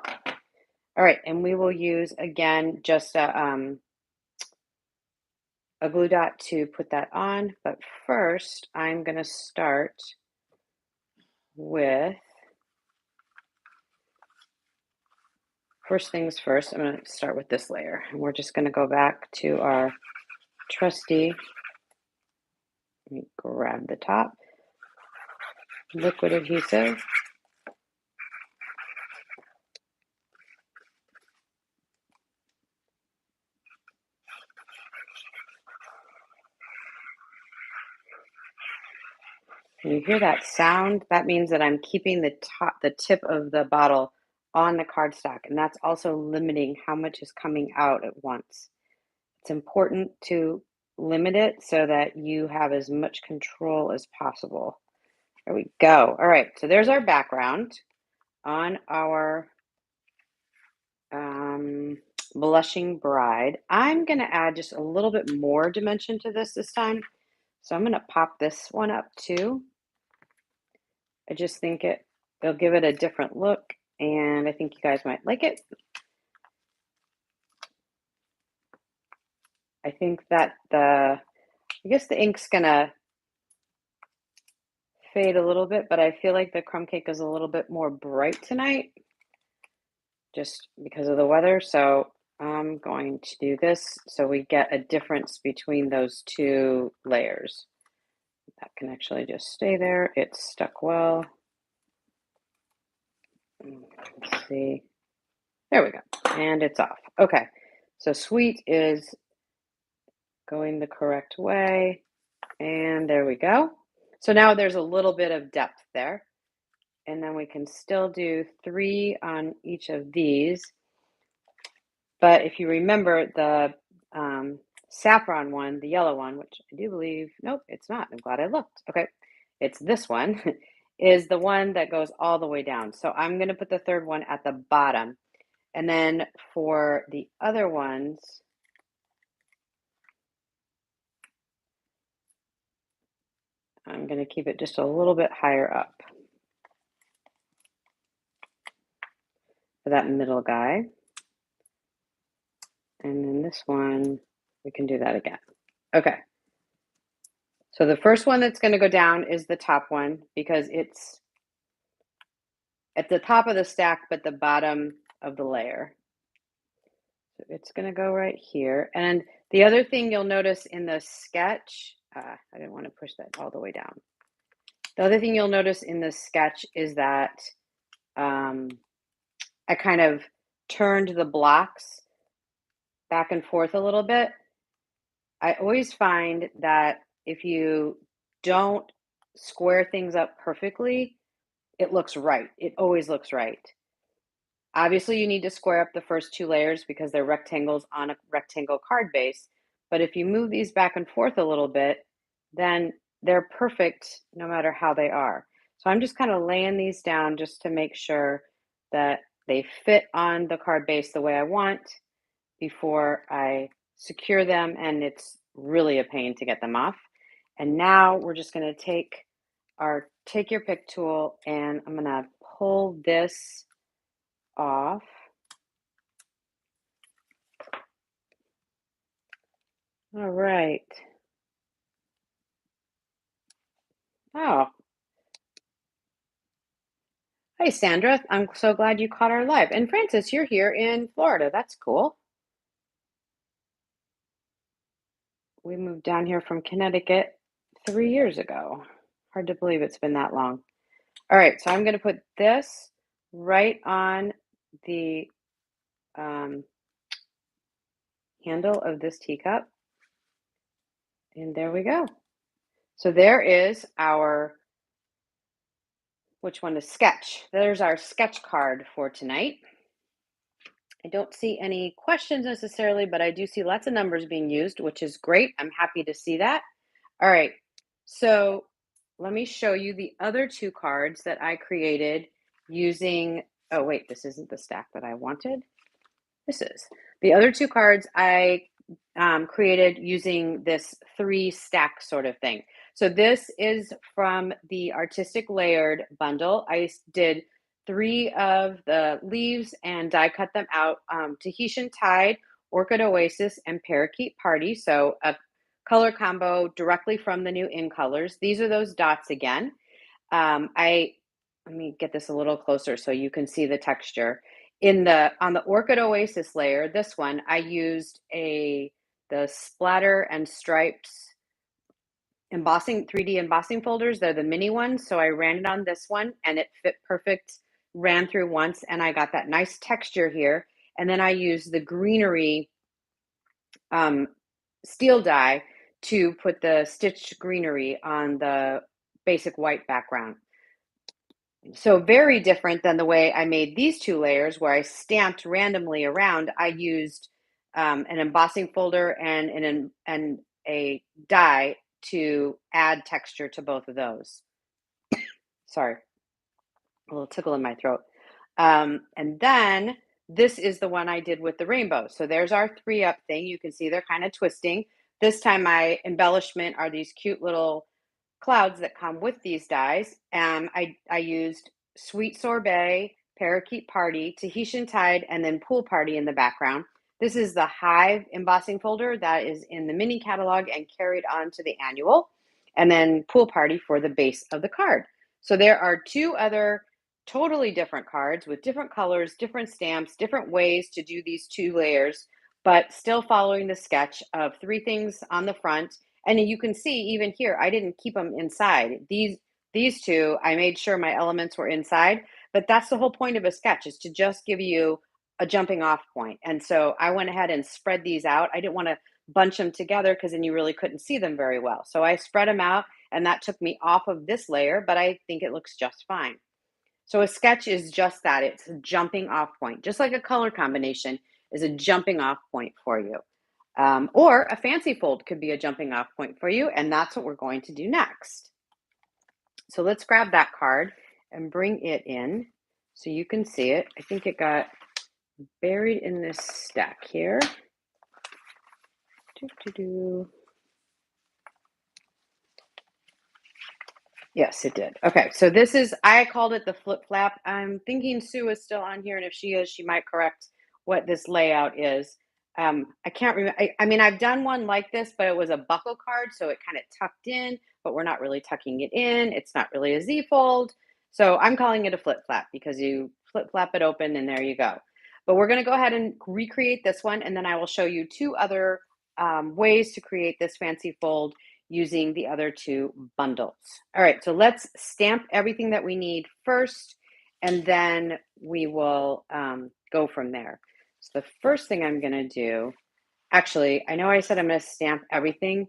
All right, and we will use, again, just a glue dot to put that on. But first, I'm going to start with, first things first, I'm going to start with this layer. And we're just going to go back to our trusty, let me grab the top, liquid adhesive. And you hear that sound? That means that I'm keeping the tip of the bottle on the cardstock, and that's also limiting how much is coming out at once. It's important to limit it so that you have as much control as possible. There we go. All right, so there's our background on our blushing bride. I'm going to add just a little bit more dimension to this time. So I'm going to pop this one up too. I just think it'll give it a different look, and I think you guys might like it. I think that I guess the ink's gonna fade a little bit, but I feel like the crumb cake is a little bit more bright tonight, just because of the weather. So I'm going to do this so we get a difference between those two layers. That can actually just stay there. It's stuck well. Let's see. There we go. And it's off. Okay. So sweet is going the correct way. And there we go. So now there's a little bit of depth there. And then we can still do 3 on each of these. But if you remember the saffron one, the yellow one, which I do believe, nope, it's not. I'm glad I looked. Okay, it's this one, is the one that goes all the way down. So I'm going to put the third one at the bottom. And then for the other ones, I'm going to keep it just a little bit higher up for that middle guy. And then this one, we can do that again. Okay. So the first one that's going to go down is the top one because it's at the top of the stack, but the bottom of the layer. So it's going to go right here. And the other thing you'll notice in the sketch, I didn't want to push that all the way down. The other thing you'll notice in the sketch is that I kind of turned the blocks back and forth a little bit. I always find that if you don't square things up perfectly, it looks right. It always looks right. Obviously, you need to square up the first two layers because they're rectangles on a rectangle card base. But if you move these back and forth a little bit, then they're perfect no matter how they are. So I'm just kind of laying these down just to make sure that they fit on the card base the way I want before I secure them, and it's really a pain to get them off. And now we're just going to take our take your pick tool, and I'm going to pull this off. All right. Oh, hey, Sandra. I'm so glad you caught our live. And Francis, you're here in Florida. That's cool. We moved down here from Connecticut 3 years ago. Hard to believe it's been that long. All right, so I'm going to put this right on the handle of this teacup. And there we go. So there is our, which one is sketch? There's our sketch card for tonight. I don't see any questions necessarily, but I do see lots of numbers being used, which is great. I'm happy to see that. All right, so let me show you the other two cards that I created using, oh wait, this isn't the stack that I wanted. This is. The other two cards I created using this 3-stack sort of thing. So this is from the Artistic Layered bundle. I did 3 of the leaves and die cut them out. Tahitian Tide, Orchid Oasis, and Parakeet Party. So a color combo directly from the new In Colors. These are those dots again. Let me get this a little closer so you can see the texture. On the Orchid Oasis layer, this one, I used the splatter and stripes embossing 3D embossing folders. They're the mini ones. So I ran it on this one and it fit perfect, ran through once, and I got that nice texture here. And then I used the greenery steel die to put the stitched greenery on the basic white background. So very different than the way I made these two layers where I stamped randomly around. I used an embossing folder and a die to add texture to both of those. Sorry, a little tickle in my throat. And then this is the one I did with the rainbow. So there's our 3-up thing. You can see they're kind of twisting. This time my embellishment are these cute little clouds that come with these dies. I used Sweet Sorbet, Parakeet Party, Tahitian Tide, and then Pool Party in the background. This is the Hive embossing folder that is in the mini catalog and carried on to the annual, and then Pool Party for the base of the card. So there are 2 other totally different cards with different colors, different stamps, different ways to do these 2 layers, but still following the sketch of 3 things on the front. And you can see even here, I didn't keep them inside. These 2, I made sure my elements were inside, but that's the whole point of a sketch, is to just give you a jumping off point. And so I went ahead and spread these out. I didn't want to bunch them together because then you really couldn't see them very well. So I spread them out, and that took me off of this layer, but I think it looks just fine. So a sketch is just that. It's a jumping off point, just like a color combination is a jumping off point for you. Or a fancy fold could be a jumping off point for you, and that's what we're going to do next. So let's grab that card and bring it in so you can see it. I think it got buried in this stack here. Yes, it did. Okay, so this is, I called it the flip flap. I'm thinking Sue is still on here, and if she is, she might correct what this layout is. I can't remember. I mean, I've done one like this, but it was a buckle card, so it kind of tucked in, but we're not really tucking it in. It's not really a Z fold. So I'm calling it a flip flap because you flip flap it open and there you go. But we're going to go ahead and recreate this one, and then I will show you 2 other ways to create this fancy fold using the other 2 bundles. All right, so let's stamp everything that we need first, and then we will go from there. So the first thing I'm going to do, actually, I know I said I'm going to stamp everything,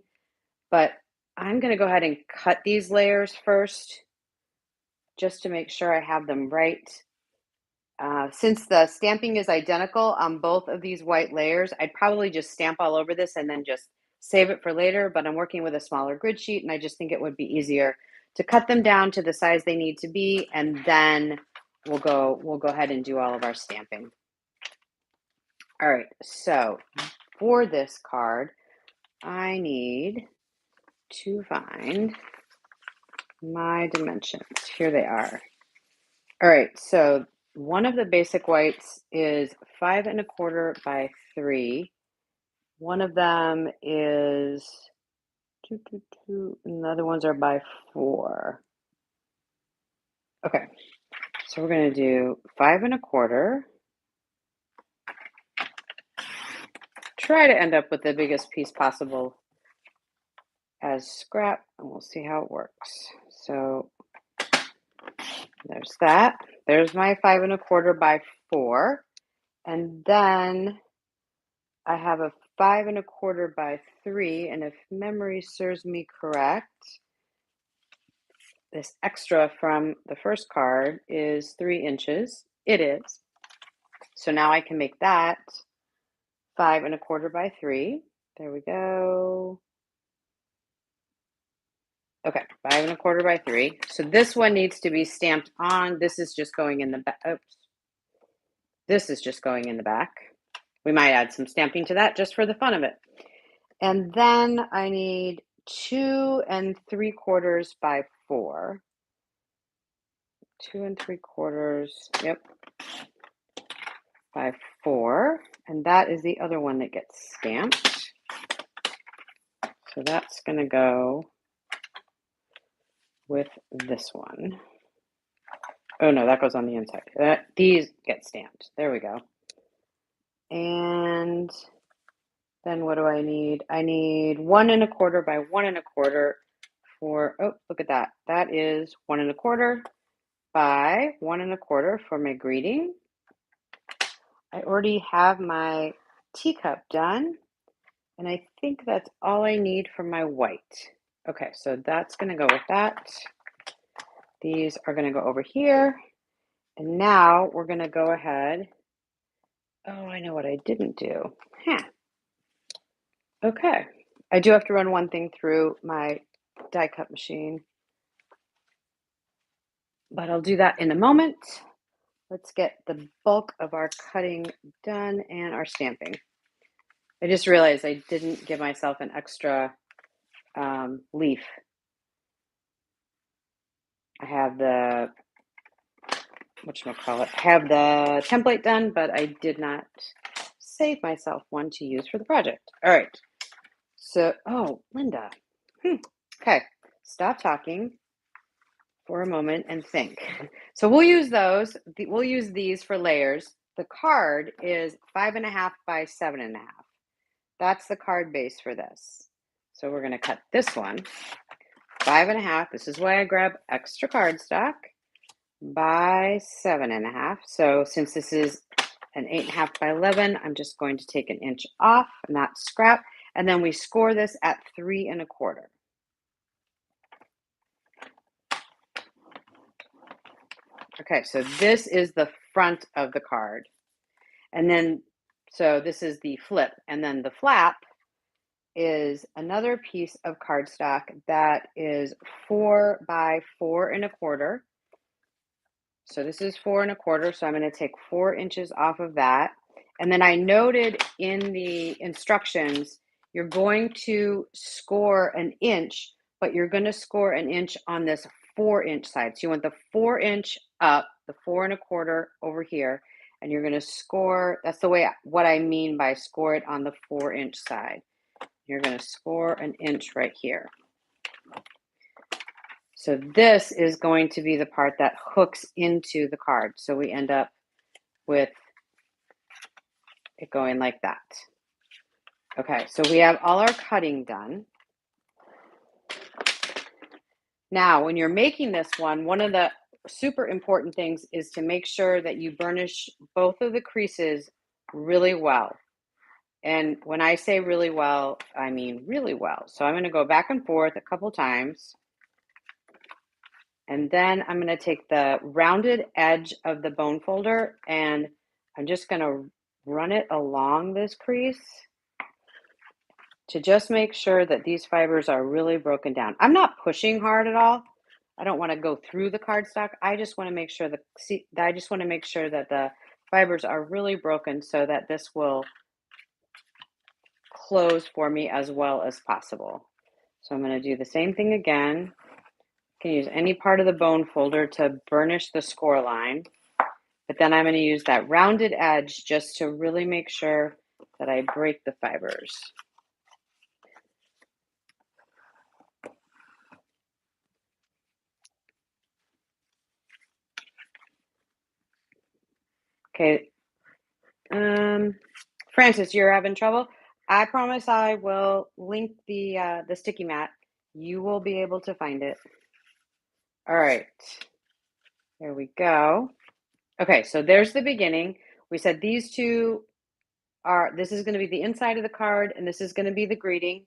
but I'm going to go ahead and cut these layers first just to make sure I have them right. Since the stamping is identical on both of these white layers, I'd probably just stamp all over this and then just save it for later, but I'm working with a smaller grid sheet and I just think it would be easier to cut them down to the size they need to be, and then we'll go ahead and do all of our stamping. All right, so for this card, I need to find my dimensions. Here they are. All right, so one of the basic whites is 5 1/4 by 3. One of them is 2, 2, 2, and the other ones are by 4. Okay, so we're going to do 5 1/4. Try to end up with the biggest piece possible as scrap, and we'll see how it works. So there's that. There's my 5 1/4 by 4. And then I have a 5 1/4 by 3. And if memory serves me correct, this extra from the first card is 3 inches. It is. So now I can make that 5 1/4 by 3. There we go. Okay, 5 1/4 by 3. So this one needs to be stamped on. This is just going in the back. Oops. This is just going in the back. We might add some stamping to that just for the fun of it. And then I need 2 3/4 by 4. 2 3/4, yep, by 4. And that is the other one that gets stamped. So that's going to go with this one. Oh no, that goes on the inside. These get stamped. There we go. And then what do I need? I need 1 1/4 by 1 1/4 for, oh, look at that. That is 1 1/4 by 1 1/4 for my greeting. I already have my teacup done, and I think that's all I need for my white. Okay, so that's going to go with that. These are going to go over here. And now we're going to go ahead. Oh, I know what I didn't do. Huh. Okay. I do have to run one thing through my die cut machine, but I'll do that in a moment. Let's get the bulk of our cutting done and our stamping. I just realized I didn't give myself an extra leaf. I have the, have the template done, but I did not save myself one to use for the project. All right. So, oh, Linda. Okay, stop talking for a moment and think. So we'll use those. We'll use these for layers. The card is 5 1/2 by 7 1/2. That's the card base for this. So we're going to cut this one 5 1/2. This is why I grab extra cardstock, by 7 1/2. So since this is an 8 1/2 by 11, I'm just going to take an inch off, and that's scrap. And then we score this at 3 1/4. Okay, so this is the front of the card. And then, so this is the flip. And then the flap is another piece of cardstock that is 4 by 4 1/4. So this is 4 1/4. So I'm going to take 4 inches off of that. And then I noted in the instructions, you're going to score an inch, but you're going to score an inch on this 4-inch side. So you want the 4-inch up, the 4 1/4 over here, and you're going to score. That's the way, what I mean by score it on the 4-inch side. You're going to score an inch right here. So this is going to be the part that hooks into the card. So we end up with it going like that. Okay, so we have all our cutting done. Now, when you're making this one of the super important things is to make sure that you burnish both of the creases really well. And when I say really well, I mean really well. So I'm going to go back and forth a couple times. And then I'm going to take the rounded edge of the bone folder and I'm just going to run it along this crease to just make sure that these fibers are really broken down. I'm not pushing hard at all. I don't want to go through the cardstock. I just want to make sure that the fibers are really broken so that this will close for me as well as possible. So I'm going to do the same thing again. You can use any part of the bone folder to burnish the score line, but then I'm going to use that rounded edge just to really make sure that I break the fibers. Okay, Francis, you're having trouble? I promise I will link the sticky mat. You will be able to find it. All right, there we go. Okay, so there's the beginning. We said these two this is going to be the inside of the card, and this is going to be the greeting.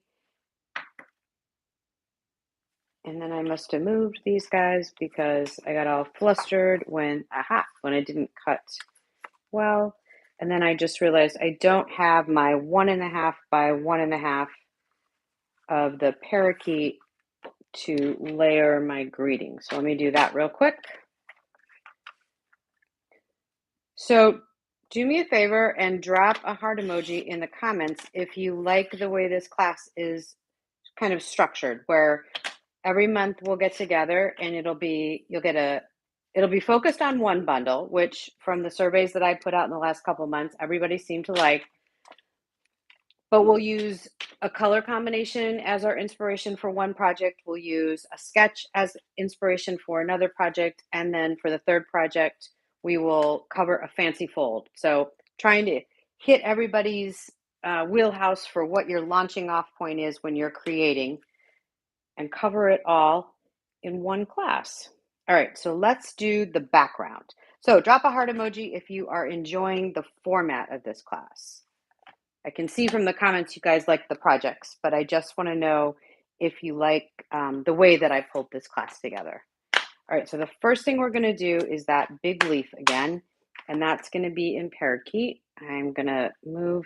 And then I must have moved these guys because I got all flustered when I didn't cut well. And then I just realized I don't have my 1.5 by 1.5 of the parakeet to layer my greeting. So let me do that real quick. So do me a favor and drop a heart emoji in the comments if you like the way this class is kind of structured, where every month we'll get together and it'll be focused on one bundle, which from the surveys that I put out in the last couple of months, everybody seemed to like. But we'll use a color combination as our inspiration for one project. We'll use a sketch as inspiration for another project. And then for the third project, we will cover a fancy fold. So trying to hit everybody's wheelhouse for what your launching off point is when you're creating and cover it all in one class. All right, so let's do the background. So drop a heart emoji if you are enjoying the format of this class. I can see from the comments you guys like the projects, but I just want to know if you like the way that I pulled this class together. All right, so the first thing we're going to do is that big leaf again, and that's going to be in parakeet. I'm going to move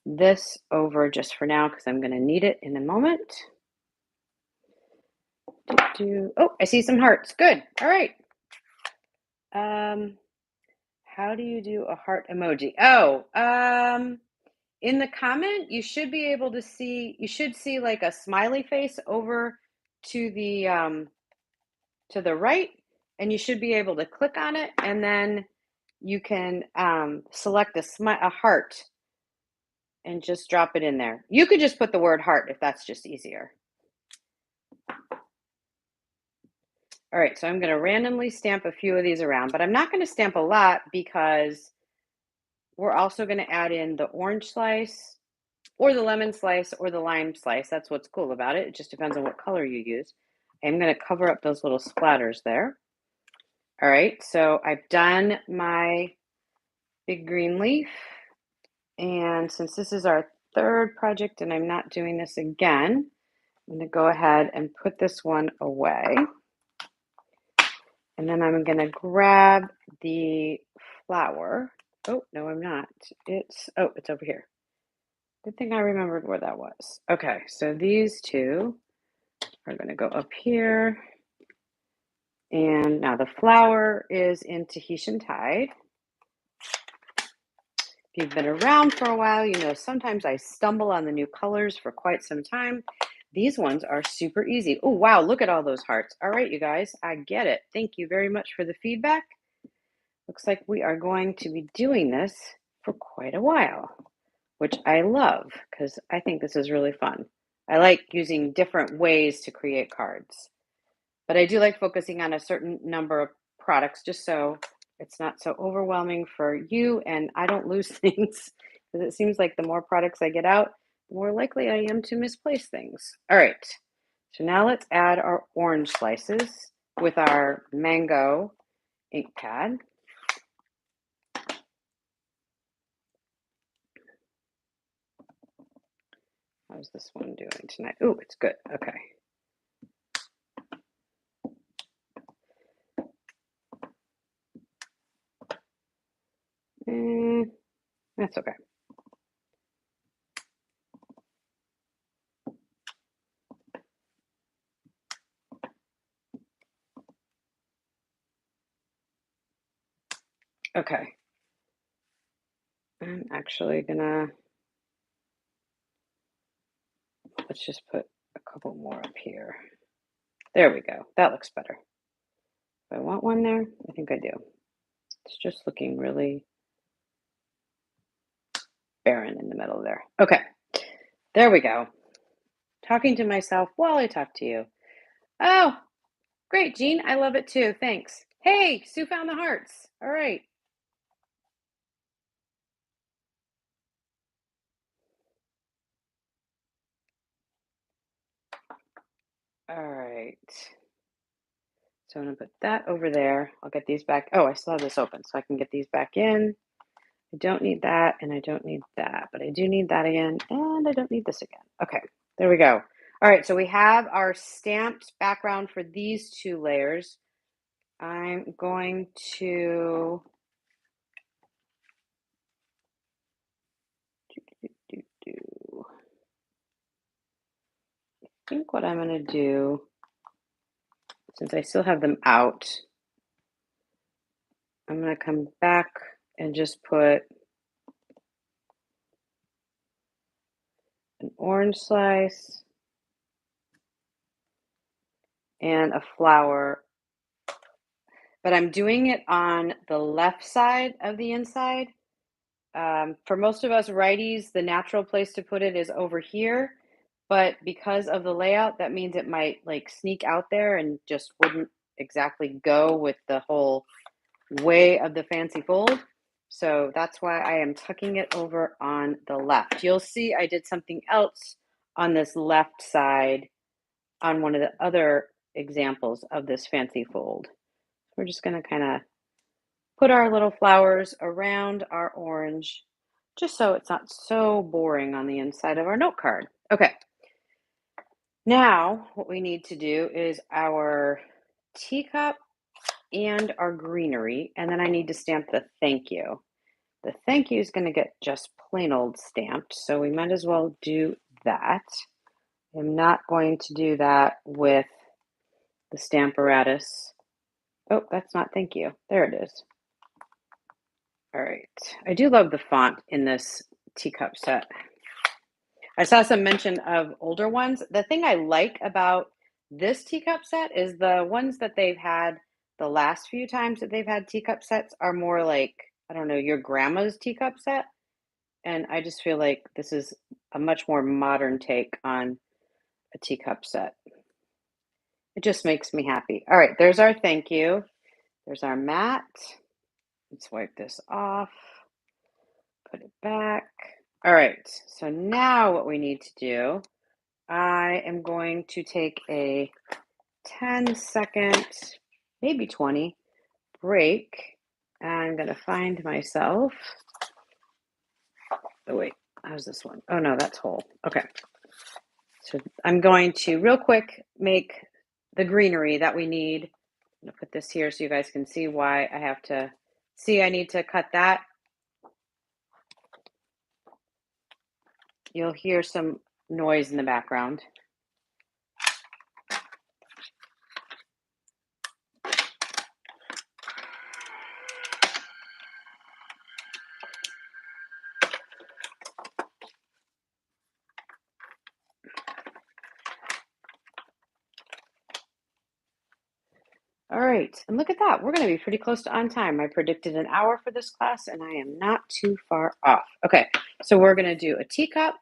this over just for now because I'm going to need it in a moment. Oh, I see some hearts. Good. All right. How do you do a heart emoji? Oh, in the comment, you should be able to see, you should see like a smiley face over to the right, and you should be able to click on it, and then you can select a heart and just drop it in there. You could just put the word heart if that's just easier. All right, so I'm going to randomly stamp a few of these around, but I'm not going to stamp a lot because we're also going to add in the orange slice or the lemon slice or the lime slice. That's what's cool about it. It just depends on what color you use. I'm going to cover up those little splatters there. All right, so I've done my big green leaf. And since this is our third project and I'm not doing this again, I'm going to go ahead and put this one away. And then I'm going to grab the flower. Oh, no, I'm not. It's over here. Good thing I remembered where that was. Okay, so these two are going to go up here. And now the flower is in Tahitian Tide. If you've been around for a while, you know sometimes I stumble on the new colors for quite some time. These ones are super easy. Oh, wow, look at all those hearts. All right, you guys, I get it. Thank you very much for the feedback. Looks like we are going to be doing this for quite a while, which I love because I think this is really fun. I like using different ways to create cards, but I do like focusing on a certain number of products just so it's not so overwhelming for you and I don't lose things because it seems like the more products I get out, the more likely I am to misplace things. All right, so now let's add our orange slices with our mango ink pad. How's this one doing tonight? Oh, it's good. Okay. That's okay. Okay. I'm actually gonna, let's just put a couple more up here. There we go. That looks better. Do I want one there? I think I do. It's just looking really barren in the middle there. Okay. There we go. Talking to myself while I talk to you. Oh, great, Jean. I love it too. Thanks. Hey, Sue found the hearts. All right. All right. So I'm going to put that over there. I'll get these back. Oh, I still have this open, so I can get these back in. I don't need that, and I don't need that, but I do need that again, and I don't need this again. Okay, there we go. All right, so we have our stamped background for these two layers. I'm going to I think what I'm going to do, since I still have them out, I'm going to come back and just put an orange slice and a flower, but I'm doing it on the left side of the inside. For most of us righties, the natural place to put it is over here, but because of the layout, that means it might like sneak out there and just wouldn't exactly go with the whole way of the fancy fold. So that's why I am tucking it over on the left. You'll see I did something else on this left side on one of the other examples of this fancy fold. We're just going to kind of put our little flowers around our orange, just so it's not so boring on the inside of our note card. Okay. Now what we need to do is our teacup and our greenery, and then I need to stamp the thank you. The thank you is going to get just plain old stamped, so we might as well do that. I'm not going to do that with the Stamparatus. Oh, that's not thank you. There it is. All right. I do love the font in this teacup set. I saw some mention of older ones. The thing I like about this teacup set is the ones that they've had the last few times that they've had teacup sets are more like, I don't know, your grandma's teacup set. And I just feel like this is a much more modern take on a teacup set. It just makes me happy. All right, there's our thank you. There's our mat. Let's wipe this off. Put it back. All right, so now what we need to do, I am going to take a 10-second, maybe 20 break. I'm going to find myself. Oh, wait, how's this one? Oh, no, that's whole. Okay. So I'm going to real quick make the greenery that we need. I'm going to put this here so you guys can see why I have to see. I need to cut that. You'll hear some noise in the background. All right, and look at that. We're going to be pretty close to on time. I predicted an hour for this class, and I am not too far off. Okay, so we're going to do a teacup,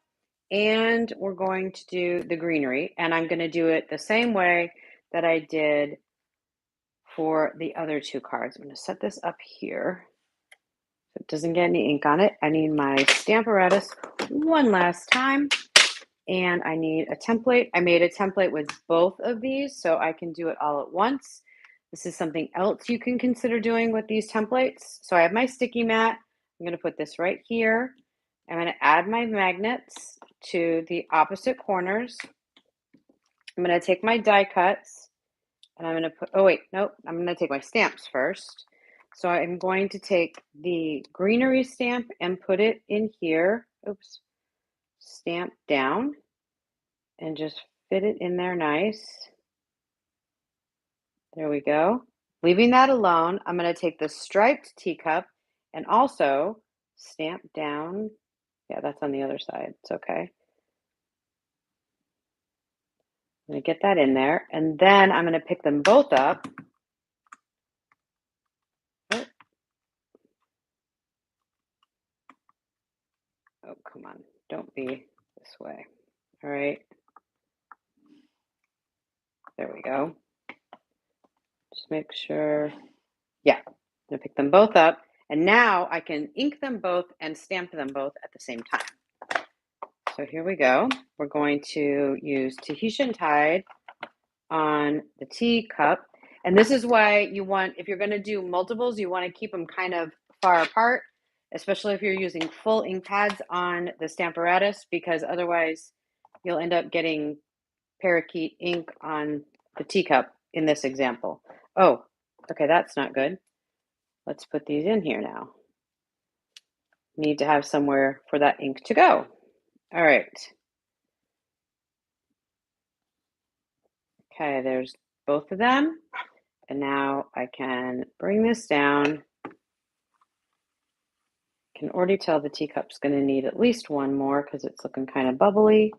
and we're going to do the greenery, and I'm going to do it the same way that I did for the other two cards. I'm going to set this up here so it doesn't get any ink on it. I need my Stamparatus one last time, and I need a template. I made a template with both of these so I can do it all at once. This is something else you can consider doing with these templates. So I have my sticky mat. I'm going to put this right here. I'm going to add my magnets to the opposite corners. I'm going to take my die cuts and I'm going to put, oh wait, nope, I'm going to take my stamps first. So I'm going to take the greenery stamp and put it in here. Oops, stamp down and just fit it in there nice. There we go. Leaving that alone, I'm going to take the striped teacup and also stamp down. Yeah, that's on the other side. It's okay. I'm going to get that in there, and then I'm going to pick them both up. Oh, come on. Don't be this way. All right. There we go. Just make sure. Yeah, I'm going to pick them both up, and now I can ink them both and stamp them both at the same time. So here we go. We're going to use Tahitian Tide on the teacup. And this is why you want, if you're going to do multiples, you want to keep them kind of far apart, especially if you're using full ink pads on the Stamparatus, because otherwise you'll end up getting parakeet ink on the teacup in this example. Oh, okay, that's not good. Let's put these in here now. Need to have somewhere for that ink to go. All right. Okay, there's both of them. And now I can bring this down. Can already tell the teacup's going to need at least one more because it's looking kind of bubbly.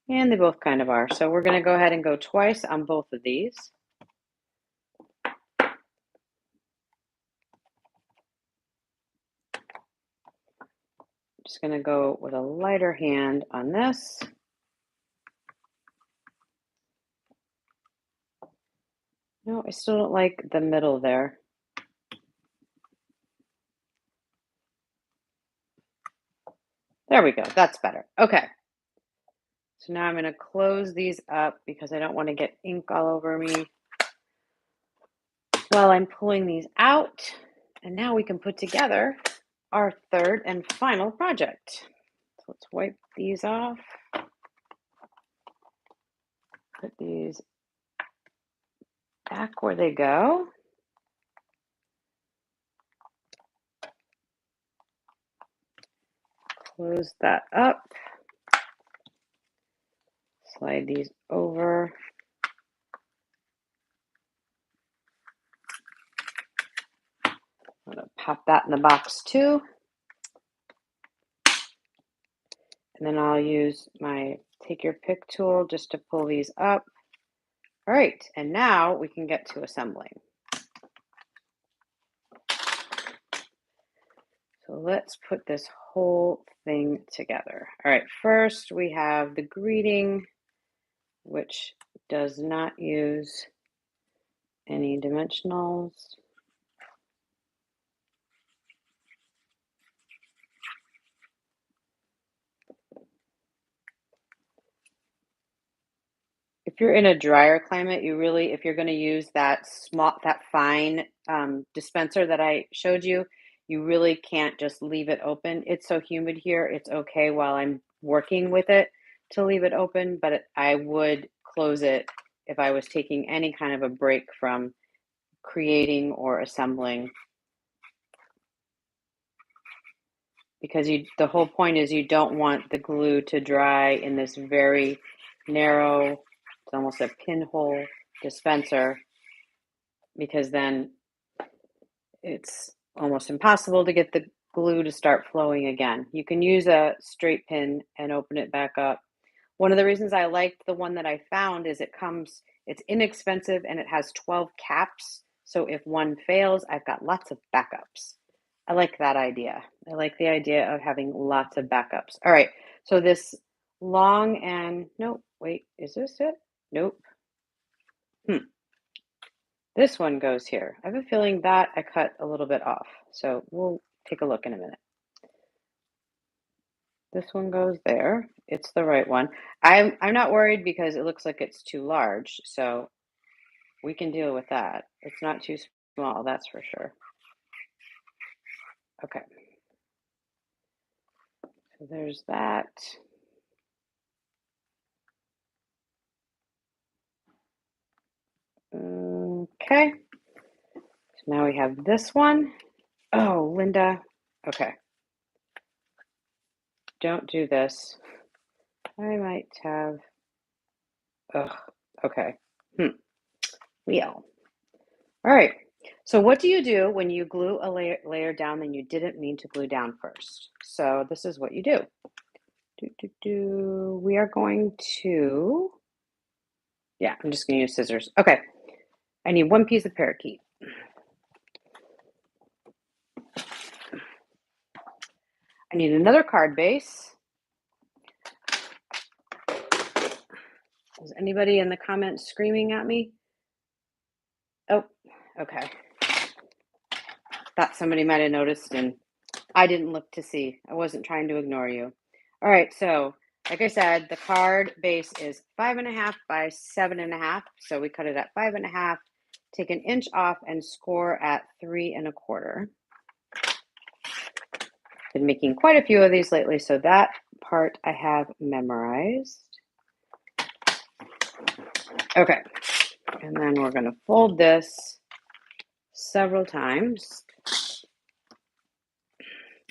And they both kind of are. So we're going to go ahead and go twice on both of these. Just going to go with a lighter hand on this. No, I still don't like the middle there. There we go. That's better. Okay. So now I'm going to close these up because I don't want to get ink all over me while I'm pulling these out. And now we can put together our third and final project. So let's wipe these off. Put these back where they go. Close that up. Slide these over. I'm going to pop that in the box too. And then I'll use my take your pick tool just to pull these up. All right, and now we can get to assembling. So let's put this whole thing together. All right, first we have the greeting, which does not use any dimensionals. If you're in a drier climate, you really, if you're going to use that fine dispenser that I showed you, you really can't just leave it open. It's so humid here. It's okay while I'm working with it to leave it open, but I would close it if I was taking any kind of a break from creating or assembling. Because the whole point is you don't want the glue to dry in this very narrow, it's almost a pinhole dispenser, because then it's almost impossible to get the glue to start flowing again. You can use a straight pin and open it back up. One of the reasons I liked the one that I found is it's inexpensive and it has 12 caps. So if one fails, I've got lots of backups. I like that idea. I like the idea of having lots of backups. All right, so this long and, no, wait, is this it? Nope. This one goes here. I have a feeling that I cut a little bit off. So we'll take a look in a minute. This one goes there. It's the right one. I'm not worried because it looks like it's too large. So we can deal with that. It's not too small, that's for sure. Okay. So there's that. Okay. Now we have this one. Oh, Linda. Okay. Don't do this. I might have. Ugh. Okay. Wheel. All right. So what do you do when you glue a layer down that you didn't mean to glue down first? So this is what you do. We are going to, yeah, I'm just going to use scissors. Okay. I need one piece of parakeet. I need another card base. Is anybody in the comments screaming at me? Oh, okay. Thought somebody might have noticed and I didn't look to see. I wasn't trying to ignore you. All right, so like I said, the card base is 5.5 by 7.5. So we cut it at 5.5, take an inch off and score at 3.25. Been making quite a few of these lately, so that part I have memorized. Okay, and then we're going to fold this several times.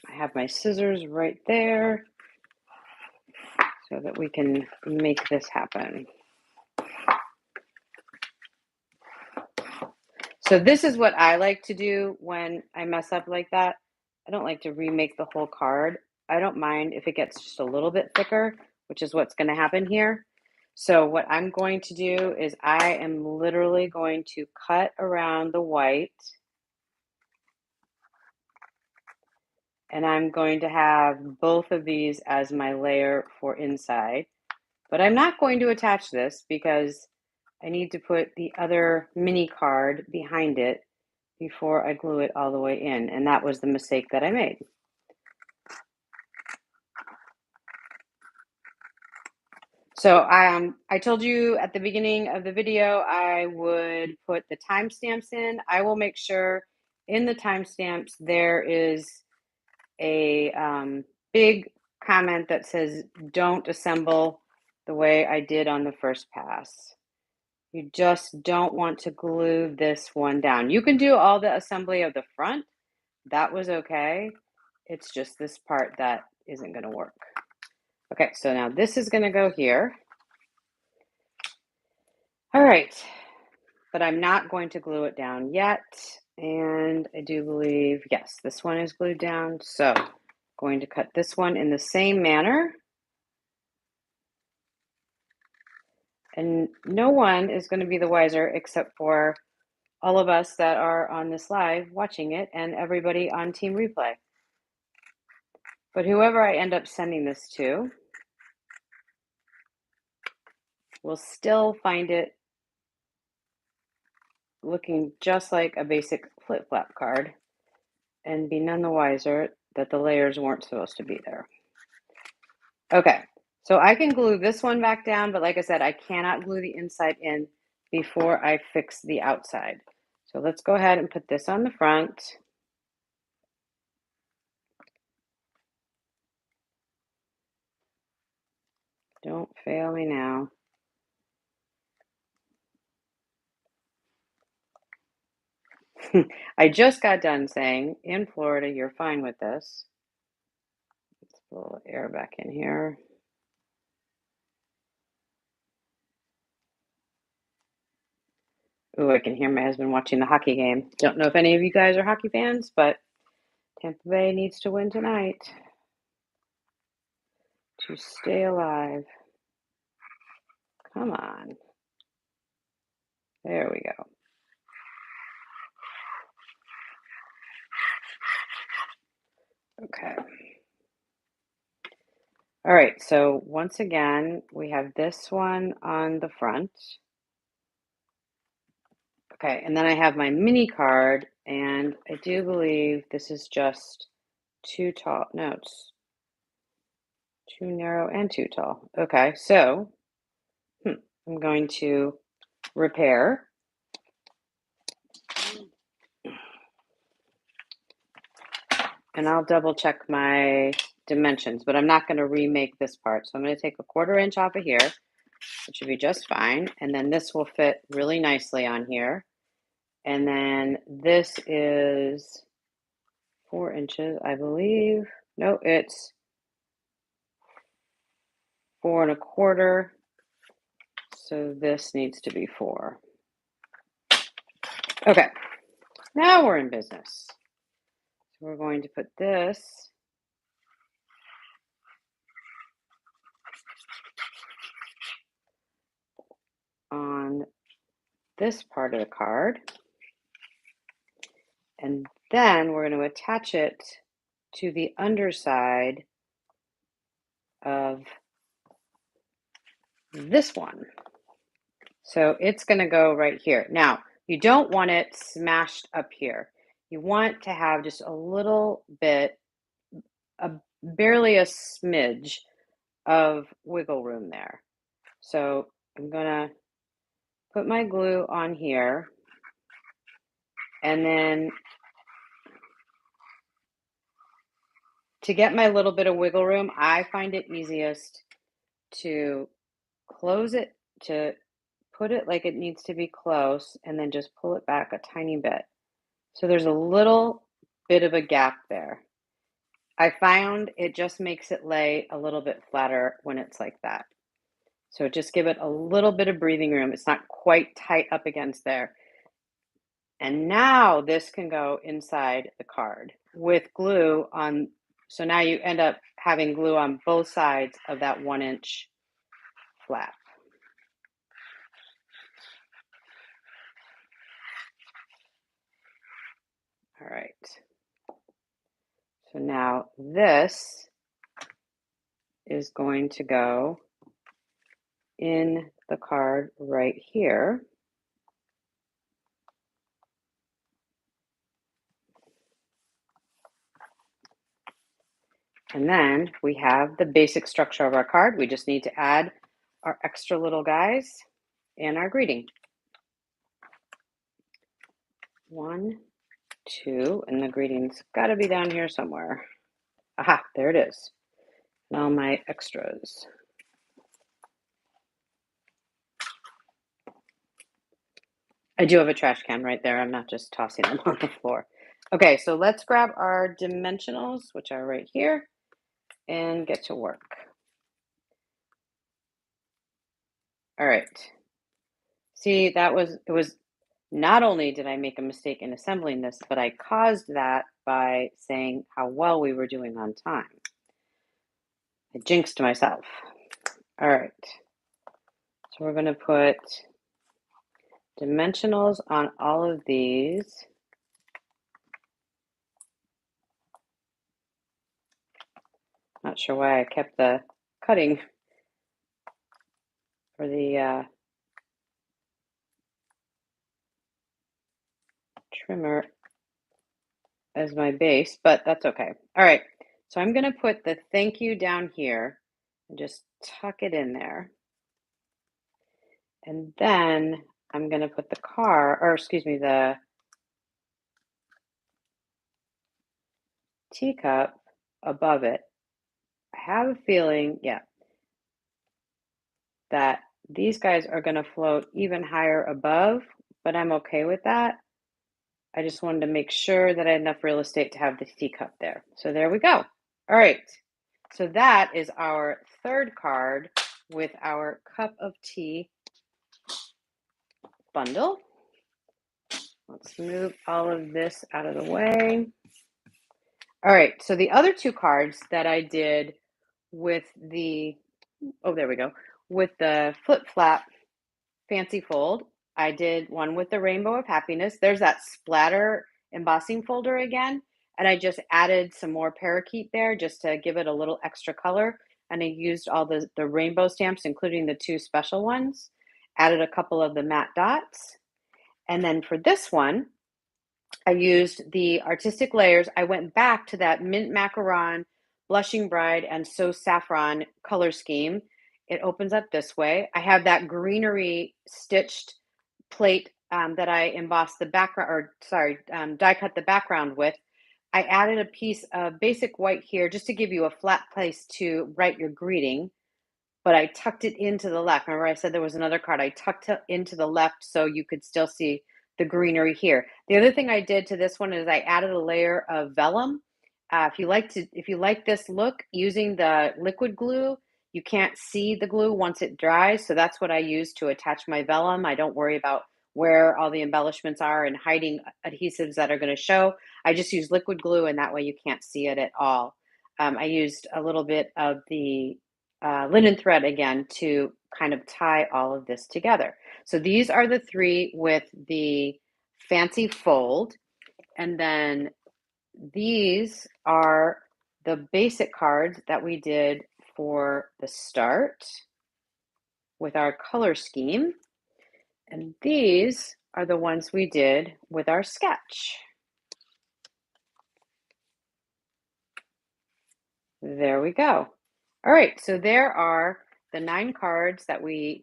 I have my scissors right there so that we can make this happen. So this is what I like to do when I mess up like that. I don't like to remake the whole card. I don't mind if it gets just a little bit thicker, which is what's going to happen here. So what I'm going to do is I am literally going to cut around the white, and I'm going to have both of these as my layer for inside. But I'm not going to attach this because I need to put the other mini card behind it before I glue it all the way in, and that was the mistake that I made. So I told you at the beginning of the video I would put the timestamps in. I will make sure in the timestamps there is a big comment that says don't assemble the way I did on the first pass. You just don't want to glue this one down. You can do all the assembly of the front. That was okay. It's just this part that isn't going to work. Okay, so now this is going to go here. All right, but I'm not going to glue it down yet. And I do believe, yes, this one is glued down. So I'm going to cut this one in the same manner. And no one is going to be the wiser except for all of us that are on this live watching it and everybody on Team Replay. But whoever I end up sending this to will still find it looking just like a basic flip-flap card and be none the wiser that the layers weren't supposed to be there. Okay, so I can glue this one back down, but like I said, I cannot glue the inside in before I fix the outside. So let's go ahead and put this on the front. Don't fail me now. I just got done saying, in Florida, you're fine with this. Let's put a little air back in here. Ooh, I can hear my husband watching the hockey game. Don't know if any of you guys are hockey fans, but Tampa Bay needs to win tonight to stay alive. Come on. There we go. Okay. All right, so once again, we have this one on the front. Okay, and then I have my mini card, and I do believe this is just too tall. No, it's too narrow and too tall. Okay, so I'm going to repair. And I'll double check my dimensions, but I'm not going to remake this part. So I'm going to take a 1/4 inch off of here. It should be just fine. And then this will fit really nicely on here. And then this is 4 inches, I believe. No, it's 4 1/4. So this needs to be 4. Okay, now we're in business. So we're going to put this on this part of the card. And then we're going to attach it to the underside of this one. So it's going to go right here. Now, you don't want it smashed up here. You want to have just a little bit, barely a smidge of wiggle room there. So I'm going to put my glue on here, and then to get my little bit of wiggle room, I find it easiest to close it, to put it like it needs to be close, and then just pull it back a tiny bit. So there's a little bit of a gap there. I found it just makes it lay a little bit flatter when it's like that. So just give it a little bit of breathing room. It's not quite tight up against there. And now this can go inside the card with glue on. So now you end up having glue on both sides of that 1-inch flap. All right. So now this is going to go in the card right here. And then we have the basic structure of our card. We just need to add our extra little guys and our greeting. 1, 2, and the greeting's got to be down here somewhere. Aha, there it is. Now my extras. I do have a trash can right there. I'm not just tossing them on the floor. Okay, so let's grab our dimensionals, which are right here, and get to work. All right. See, it was not only did I make a mistake in assembling this, but I caused that by saying how well we were doing on time. I jinxed myself. All right. So we're going to put dimensionals on all of these. Not sure why I kept the cutting for the trimmer as my base, but that's okay. All right, so I'm going to put the thank you down here and just tuck it in there. And then I'm going to put the teacup above it. I have a feeling, yeah, that these guys are going to float even higher above, but I'm okay with that. I just wanted to make sure that I had enough real estate to have the teacup there. So there we go. All right. So that is our third card with our cup of tea bundle. Let's move all of this out of the way. All right. So the other two cards that I did with there we go, with the flip flap fancy fold, I did one with the rainbow of happiness. There's that splatter embossing folder again. And I just added some more parakeet there just to give it a little extra color. And I used all the rainbow stamps, including the 2 special ones. Added a couple of the matte dots. And then for this one, I used the artistic layers. I went back to that mint macaron, blushing bride, and so saffron color scheme. It opens up this way. I have that greenery stitched plate that I embossed the background, die cut the background with. I added a piece of basic white here just to give you a flat place to write your greeting, but I tucked it into the left. Remember I said there was another card. I tucked it into the left so you could still see the greenery here. The other thing I did to this one is I added a layer of vellum. If you like this look using the liquid glue, you can't see the glue once it dries. So that's what I use to attach my vellum. I don't worry about where all the embellishments are and hiding adhesives that are going to show. I just use liquid glue and that way you can't see it at all. I used a little bit of the linen thread again to kind of tie all of this together. So these are the three with the fancy fold. And then these are the basic cards that we did for the start with our color scheme. And these are the ones we did with our sketch. There we go. All right, so there are the 9 cards that we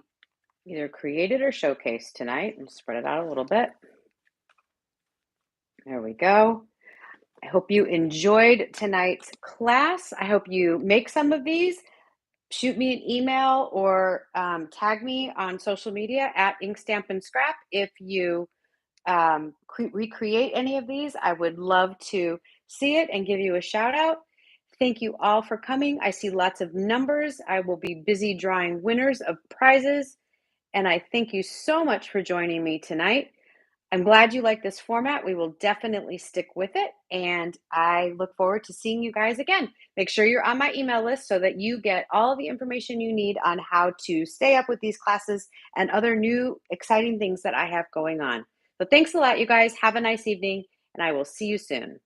either created or showcased tonight. And spread it out a little bit. There we go. I hope you enjoyed tonight's class. I hope you make some of these. Shoot me an email or tag me on social media at Inkstamp and Scrap if you recreate any of these. I would love to see it and give you a shout out. Thank you all for coming. I see lots of numbers. I will be busy drawing winners of prizes. And I thank you so much for joining me tonight. I'm glad you like this format. We will definitely stick with it. And I look forward to seeing you guys again. Make sure you're on my email list so that you get all the information you need on how to stay up with these classes and other new exciting things that I have going on. So thanks a lot, you guys. Have a nice evening, and I will see you soon.